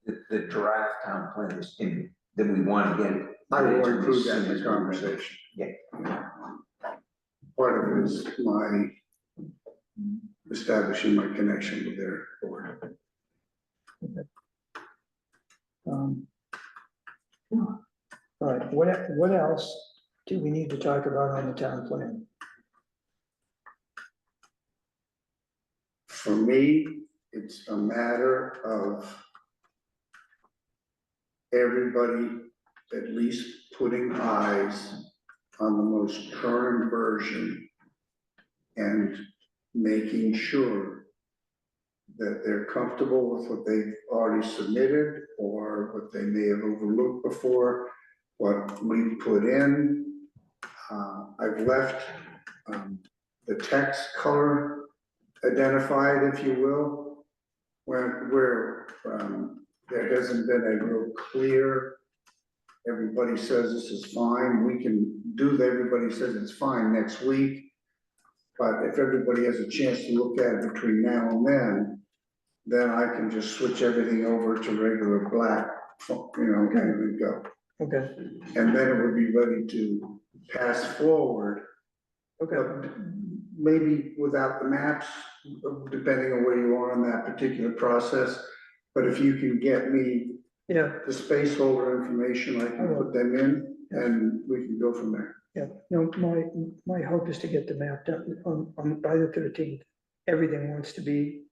D: the draft town plan is in, then we want to get it.
A: I will
D: into
A: include
D: as
A: that
D: soon
A: in
D: as
A: the
D: we-
A: conversation.
D: Yeah.
A: Part of it is my establishing my connection with their board.
E: All right, what else do we need to talk about on the town plan?
A: For me, it's a matter of everybody at least putting eyes on the most current version and making sure that they're comfortable with what they've already submitted or what they may have overlooked before, what we put in. I've left the text color identified, if you will, where there hasn't been a real clear, everybody says this is fine, we can do the everybody says it's fine next week. But if everybody has a chance to look at it between now and then I can just switch everything over to regular black, and go.
E: Okay,
A: And then it would be ready to pass forward,
E: okay,
A: maybe without the maps, depending on where you are in that particular process. But if you can get me
E: yeah,
A: the space holder information, I can put them in and we can go from there.
E: yeah. No, my hope is to get the map done by the 13th. Everything wants to be,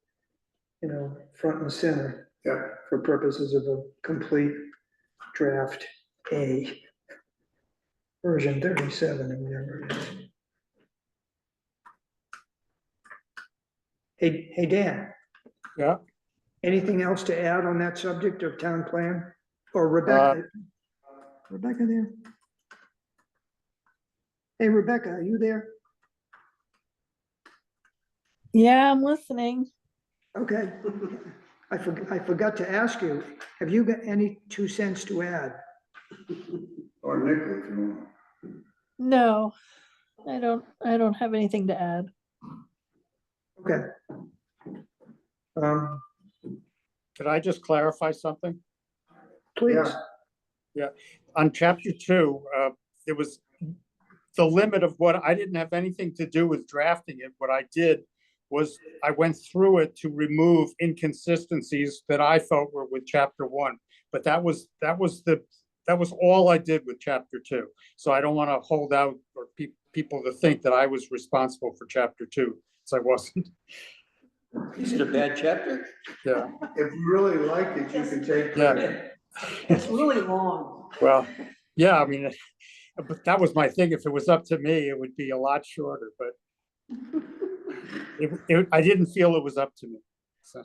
E: front and center
A: Yep,
E: for purposes of a complete draft A. Version 37 or whatever it is. Hey, Dan.
F: Yeah.
E: Anything else to add on that subject of town plan? Or Rebecca? Rebecca there? Hey, Rebecca, are you there?
C: Yeah, I'm listening.
E: Okay. I forgot to ask you, have you got any 2 cents to add?
A: or nickel if you want.
C: No, I don't have anything to add.
E: Okay.
F: Could I just clarify something?
E: Please.
F: On chapter 2, there was the limit of what, I didn't have anything to do with drafting it. What I did was I went through it to remove inconsistencies that I felt were with chapter 1. But that was all I did with chapter 2. So I don't want to hold out for people to think that I was responsible for chapter 2, so I wasn't.
D: Is it a bad chapter?
F: Yeah,
A: If you really like it, you can take credit.
B: It's really long.
F: well, yeah, I mean, but that was my thing. If it was up to me, it would be a lot shorter, but I didn't feel it was up to me. So.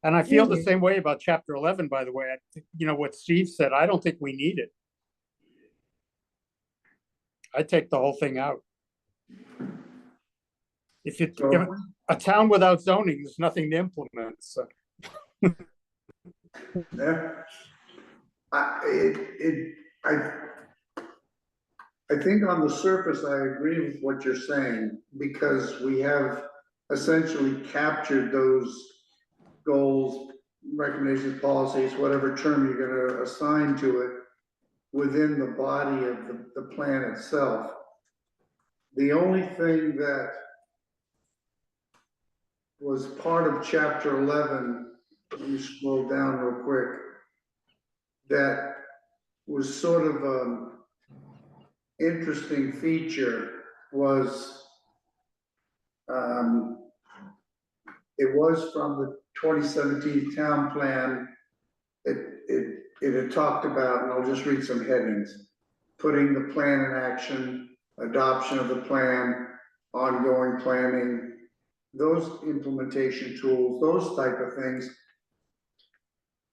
F: And I feel the same way about chapter 11, by the way. I think, what Steve said, I don't think we need it. I'd take the whole thing out. If a town without zoning, there's nothing to implement, so.
A: Yeah. I think on the surface, I agree with what you're saying, because we have essentially captured those goals, recommendations, policies, whatever term you're gonna assign to it, within the body of the plan itself. The only thing that was part of chapter 11, let me scroll down real quick, that was sort of interesting feature was, it was from the 2017 town plan. It had talked about, and I'll just read some headings: putting the plan in action, adoption of the plan, ongoing planning, those implementation tools, those type of things.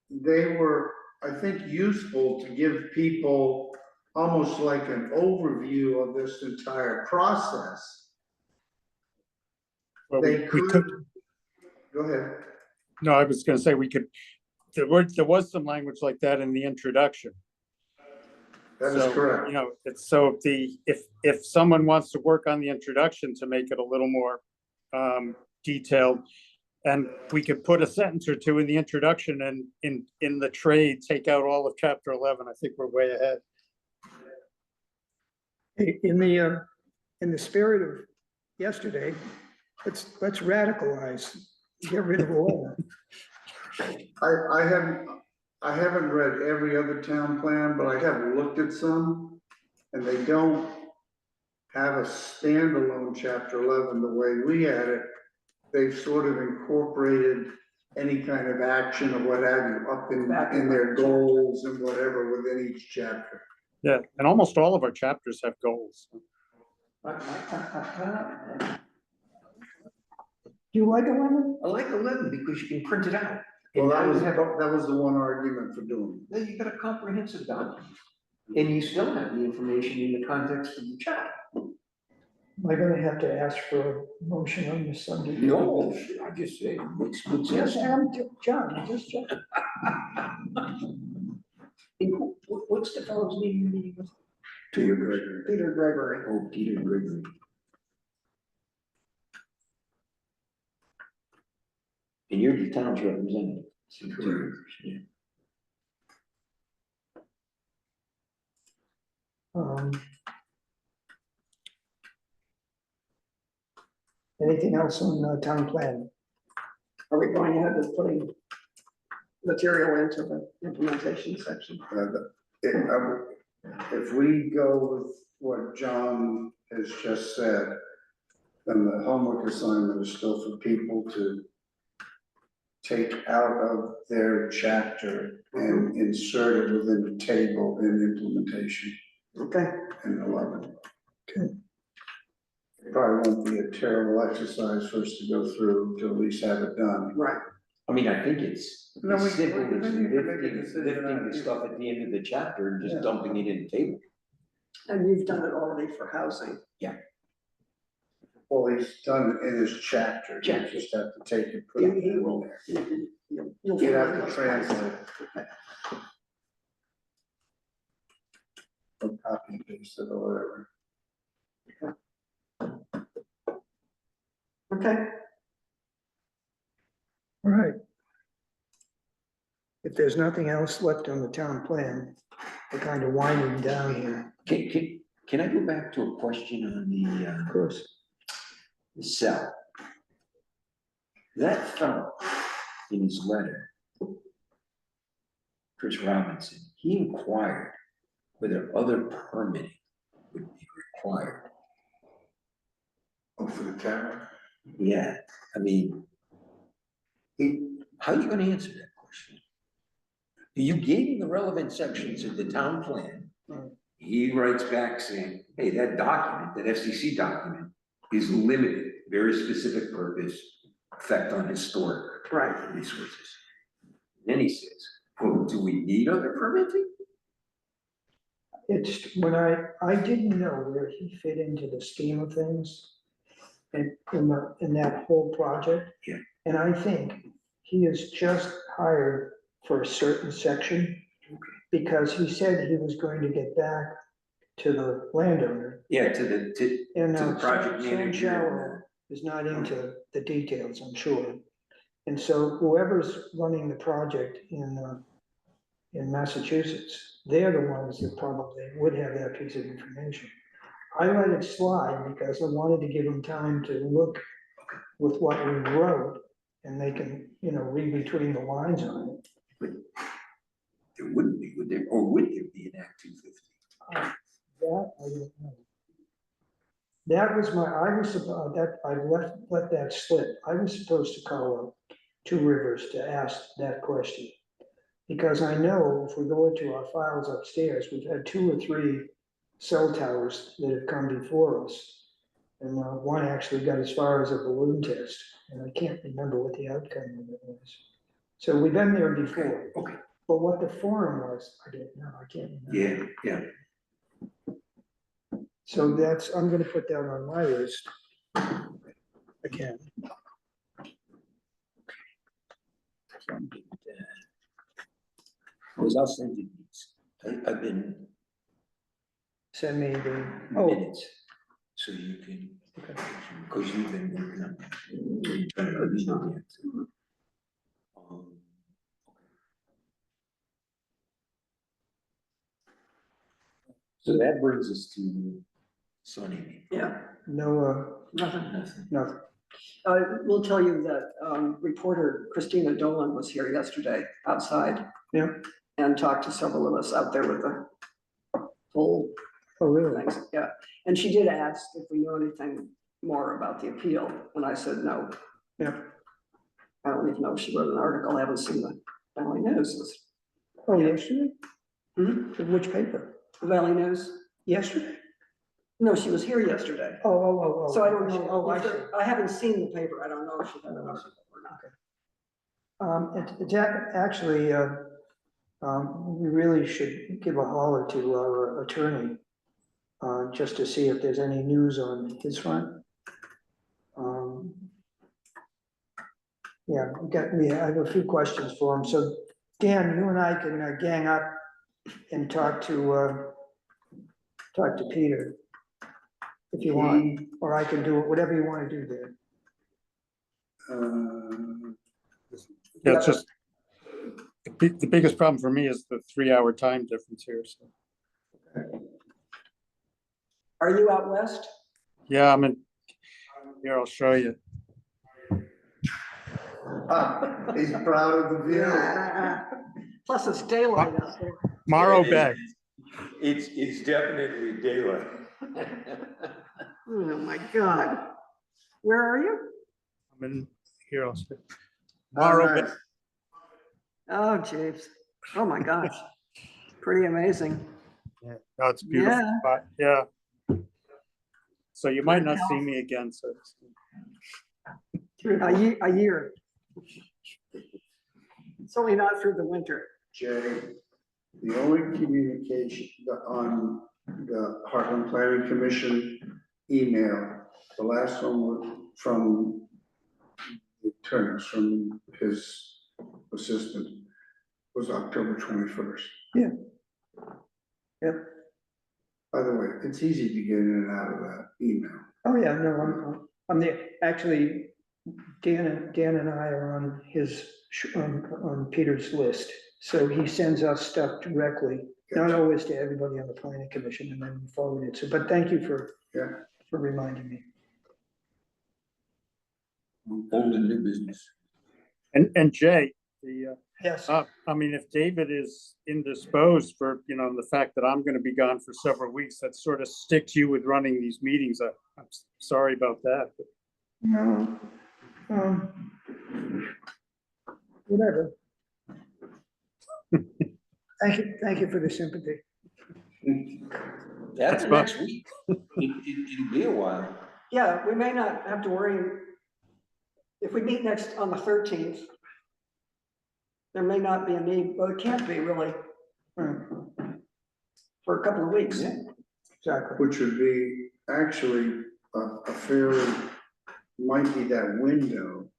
A: They were, I think, useful to give people almost like an overview of this entire process.
F: Well,
A: They
F: we
A: could,
F: could,
A: go ahead.
F: no, I was gonna say there was some language like that in the introduction.
A: That is
F: So,
A: correct.
F: it's so if someone wants to work on the introduction to make it a little more detailed, And we could put a sentence or two in the introduction and in the trade, take out all of chapter 11. I think we're way ahead.
E: Hey, in the spirit of yesterday, let's radicalize, get rid of all.
A: I haven't read every other town plan, but I have looked at some, and they don't have a standalone chapter 11 the way we had it. They've sort of incorporated any kind of action or what have you up in their goals and whatever within each chapter.
F: Yeah, and almost all of our chapters have goals.
E: Do you like 11?
D: I like 11 because you can print it out.
A: Well,
D: And now you have,
A: that was the one argument for doing it.
D: then you got a comprehensive document. And you still have the information in the context of the chapter.
E: Am I gonna have to ask for a motion on this subject?
D: No, I just say, it makes good sense.
E: Yes, John, I'm just checking.
D: What's the fellow's name you're meeting with?
A: Peter Gregory.
B: Peter Gregory.
D: Oh, Peter Gregory. And you're the town's representative.
A: Correct.
D: Yeah.
E: Anything else on town plan?
B: Are we going ahead with putting material into the implementation section?
A: If we go with what John has just said, then the homework assignment is still for people to take out of their chapter and insert it within the table in implementation
B: Okay,
A: in 11.
E: Okay.
A: It probably won't be a terrible exercise for us to go through to at least have it done.
B: right.
D: I mean, I think it's
A: No, we-
D: simple
A: we-
D: as
A: we need to make a
D: lifting
A: decision on
D: the
A: it.
D: stuff at the end of the chapter and
A: Yeah.
D: just dumping it in the table.
B: And you've done it already for housing.
A: Well, he's done it in his chapter, you
D: Chapter.
A: just have to take it, put it
B: He
A: in
B: will.
A: there.
B: You'll
A: You'd have
B: find
A: to
B: those
A: translate.
B: places.
A: Or copy and paste it or whatever.
B: Okay,
E: All right. If there's nothing else left on the town plan, we're kind of winding down here.
D: Can I go back to a question on
E: Of course.
D: the cell? That fellow, in his letter, Chris Robinson, he inquired whether other permitting would be required.
A: Oh, for the tower?
D: Yeah, I mean, how are you gonna answer that question? You gave him the relevant sections of the town plan. He writes back saying, hey, that document, that FCC document is limited, very specific purpose, effect on historic
B: right.
D: resources. Then he says, well, do we need other permitting?
E: It's when I didn't know where he fit into the scheme of things. And in that whole project.
D: Yeah.
E: And I think he is just hired for a certain section. Because he said he was going to get back to the landowner.
D: Yeah, to the
E: And
D: To the project
E: Sam
D: manager.
E: Shallow is not into the details, I'm sure. And so whoever's running the project in Massachusetts, they're the ones that probably would have that piece of information. I let it slide because I wanted to give them time to look with what we wrote, and they can, read between the lines on it.
D: There wouldn't be, would there, or would there be an Act 250?
E: That, I don't know. That was I let that slip. I was supposed to call up Two Rivers to ask that question. Because I know if we go into our files upstairs, we've had 2 or 3 cell towers that have come before us. And one actually got as far as a balloon test, and I can't remember what the outcome of it was. So we've been there before.
D: Okay.
E: But what the forum was, I don't know, I can't remember.
D: Yeah.
E: So I'm gonna put that on my list. Again.
D: Because I'll send you these. I've been
E: Send me the,
D: minutes. So you can,
E: Okay.
D: because you've been working on that. You're trying to reach out there. So that brings us to Sunny.
B: Yeah,
E: No,
B: nothing.
D: Nothing.
E: no,
B: We'll tell you that reporter Christina Dolan was here yesterday outside.
E: Yeah.
B: And talked to several of us out there with the full
E: oh, really?
B: things, yeah. And she did ask if we knew anything more about the appeal, and I said no.
E: Yeah.
B: I don't even know if she wrote an article, I haven't seen the Valley News.
E: Oh, yesterday?
B: Hmm?
E: Which paper?
B: The Valley News?
E: Yesterday?
B: No, she was here yesterday,
E: Oh.
B: so I don't know.
E: Oh, I
B: if
E: see.
B: I haven't seen the paper, I don't know if she had an article or not.
E: It's actually, we really should give a holler to our attorney, just to see if there's any news on his front. Yeah, I have a few questions for him, so Dan, you and I can gang up and talk to Peter, if you want, or I can do it, whatever you want to do there.
F: Yeah, it's just, the biggest problem for me is the 3-hour time difference here, so.
B: Are you out west?
F: Yeah, I'm in, here, I'll show you.
A: He's proud of the view.
B: Plus it's daylight out there.
F: Morrow
D: It
F: Bay.
D: It's definitely daylight.
B: Oh, my God. Where are you?
F: I'm in, here, I'll show you. Morrow Bay.
B: Oh, Jeeves. Oh, my gosh. Pretty amazing.
F: Yeah, oh, it's beautiful,
B: Yeah.
F: spot. Yeah. So you might not see me again, so.
B: A year. It's only not through the winter.
A: Jay, the only communication on the Heartland Planning Commission email, the last one was from the attorneys, from his assistant, was October 21st.
E: Yeah. Yep.
A: By the way, it's easy to get in and out of that email.
E: Oh, yeah, no, I'm there, actually, Dan and I are on on Peter's list, so he sends us stuff directly, not always to everybody on the planning commission, and then we forward it, so, but thank you for reminding me.
D: Old and new business.
F: And Jay, the,
E: Yes,
F: I mean, if David is indisposed for, the fact that I'm gonna be gone for several weeks, that sort of sticks you with running these meetings. I'm sorry about that. But
E: no, whatever. Thank you for the sympathy.
D: That's
F: fun.
D: next week. It'll be a while.
B: Yeah, we may not have to worry. If we meet next on the 13th, there may not be a need, well, it can't be really for a couple of weeks.
D: Yeah.
E: Exactly.
A: Which would be actually a fairly, might be that window.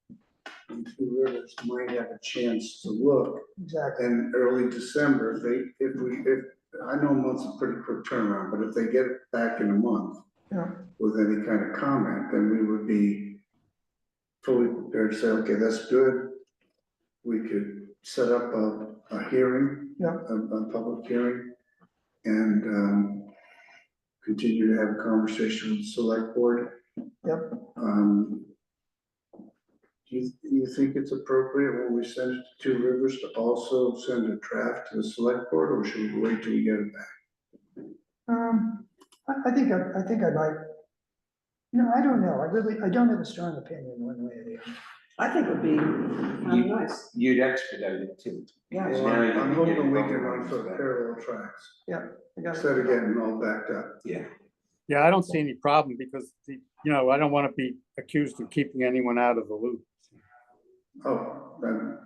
A: And Two Rivers might have a chance to look
E: Exactly.
A: in early December, if I know a month's a pretty quick turnaround, but if they get it back in a month
E: Yeah.
A: with any kind of comment, then we would be fully prepared to say, okay, that's good. We could set up a hearing,
E: Yeah.
A: a public hearing, and continue to have a conversation with the select board.
E: Yep.
A: Do you think it's appropriate when we send it to Two Rivers to also send a draft to the select board, or should we wait till we get it back?
E: I think I might, I don't know, I don't have a strong opinion one way or the other.
B: I think it would be kind of nice.
D: You'd expedite it too.
B: Yeah.
A: Well,
D: Now you're
A: I'm
D: getting
A: hoping we
D: bummed
A: can run
D: on
A: for
D: that.
A: parallel tracks,
E: I got it.
A: instead of getting all backed up.
D: Yeah.
F: yeah, I don't see any problem because, I don't want to be accused of keeping anyone out of the loop.
A: Oh, then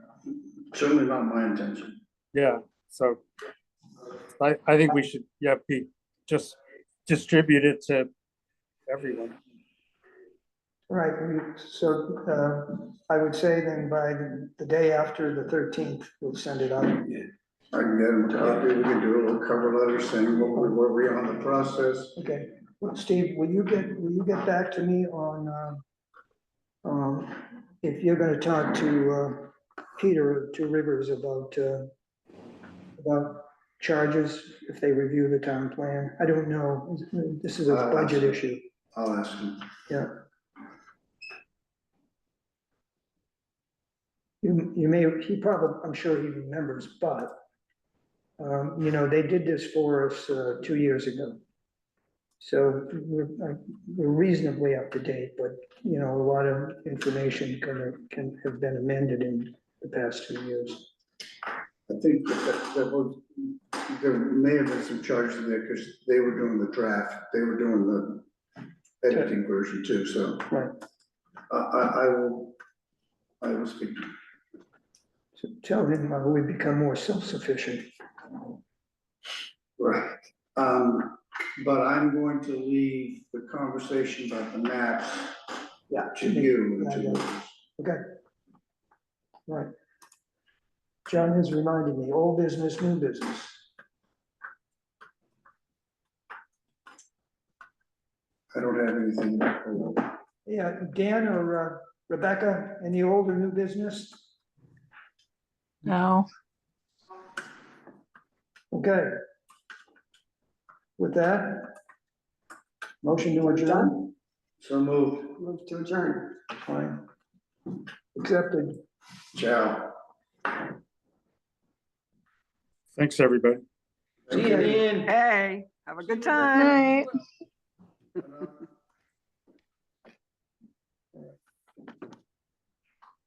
A: certainly not my intention.
F: Yeah, so I think we should, just distribute it to everyone.
E: Right, so I would say then by the day after the 13th, we'll send it out.
A: I can get them a copy, we can do a little cover letter saying what we're on the process,
E: Okay, Well, Steve, will you get back to me on, if you're gonna talk to, Peter, Two Rivers about charges, if they review the town plan? I don't know, this is a budget issue,
A: I'll ask him.
E: yeah. You may, he probably, I'm sure he remembers, but, you know, they did this for us, 2 years ago. So we're reasonably up to date, but, you know, a lot of information can have been amended in the past 2 years.
A: I think that was, there may have been some charges in there because they were doing the draft, they were doing the editing version too, so.
E: Right.
A: I will speak to him.
E: So tell him we've become more self-sufficient.
A: Right, but I'm going to leave the conversation about the maps
B: Yeah.
A: to you. and to
E: Yeah, yeah.
A: Liz.
E: Okay. Right. John has reminded me, old business, new business.
A: I don't have anything.
E: Yeah, Dan or Rebecca, any old or new business?
C: No,
E: Okay. With that, motion to adjourn,
A: So moved.
B: Move to adjourn.
E: fine. Accepted.
A: Ciao.
F: Thanks, everybody.
E: See you, Dan.
B: Hey, have a good time.
C: night.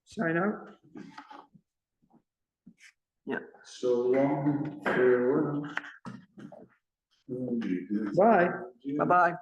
E: Sign out.
A: So long, farewell.
E: Bye.
B: Bye-bye.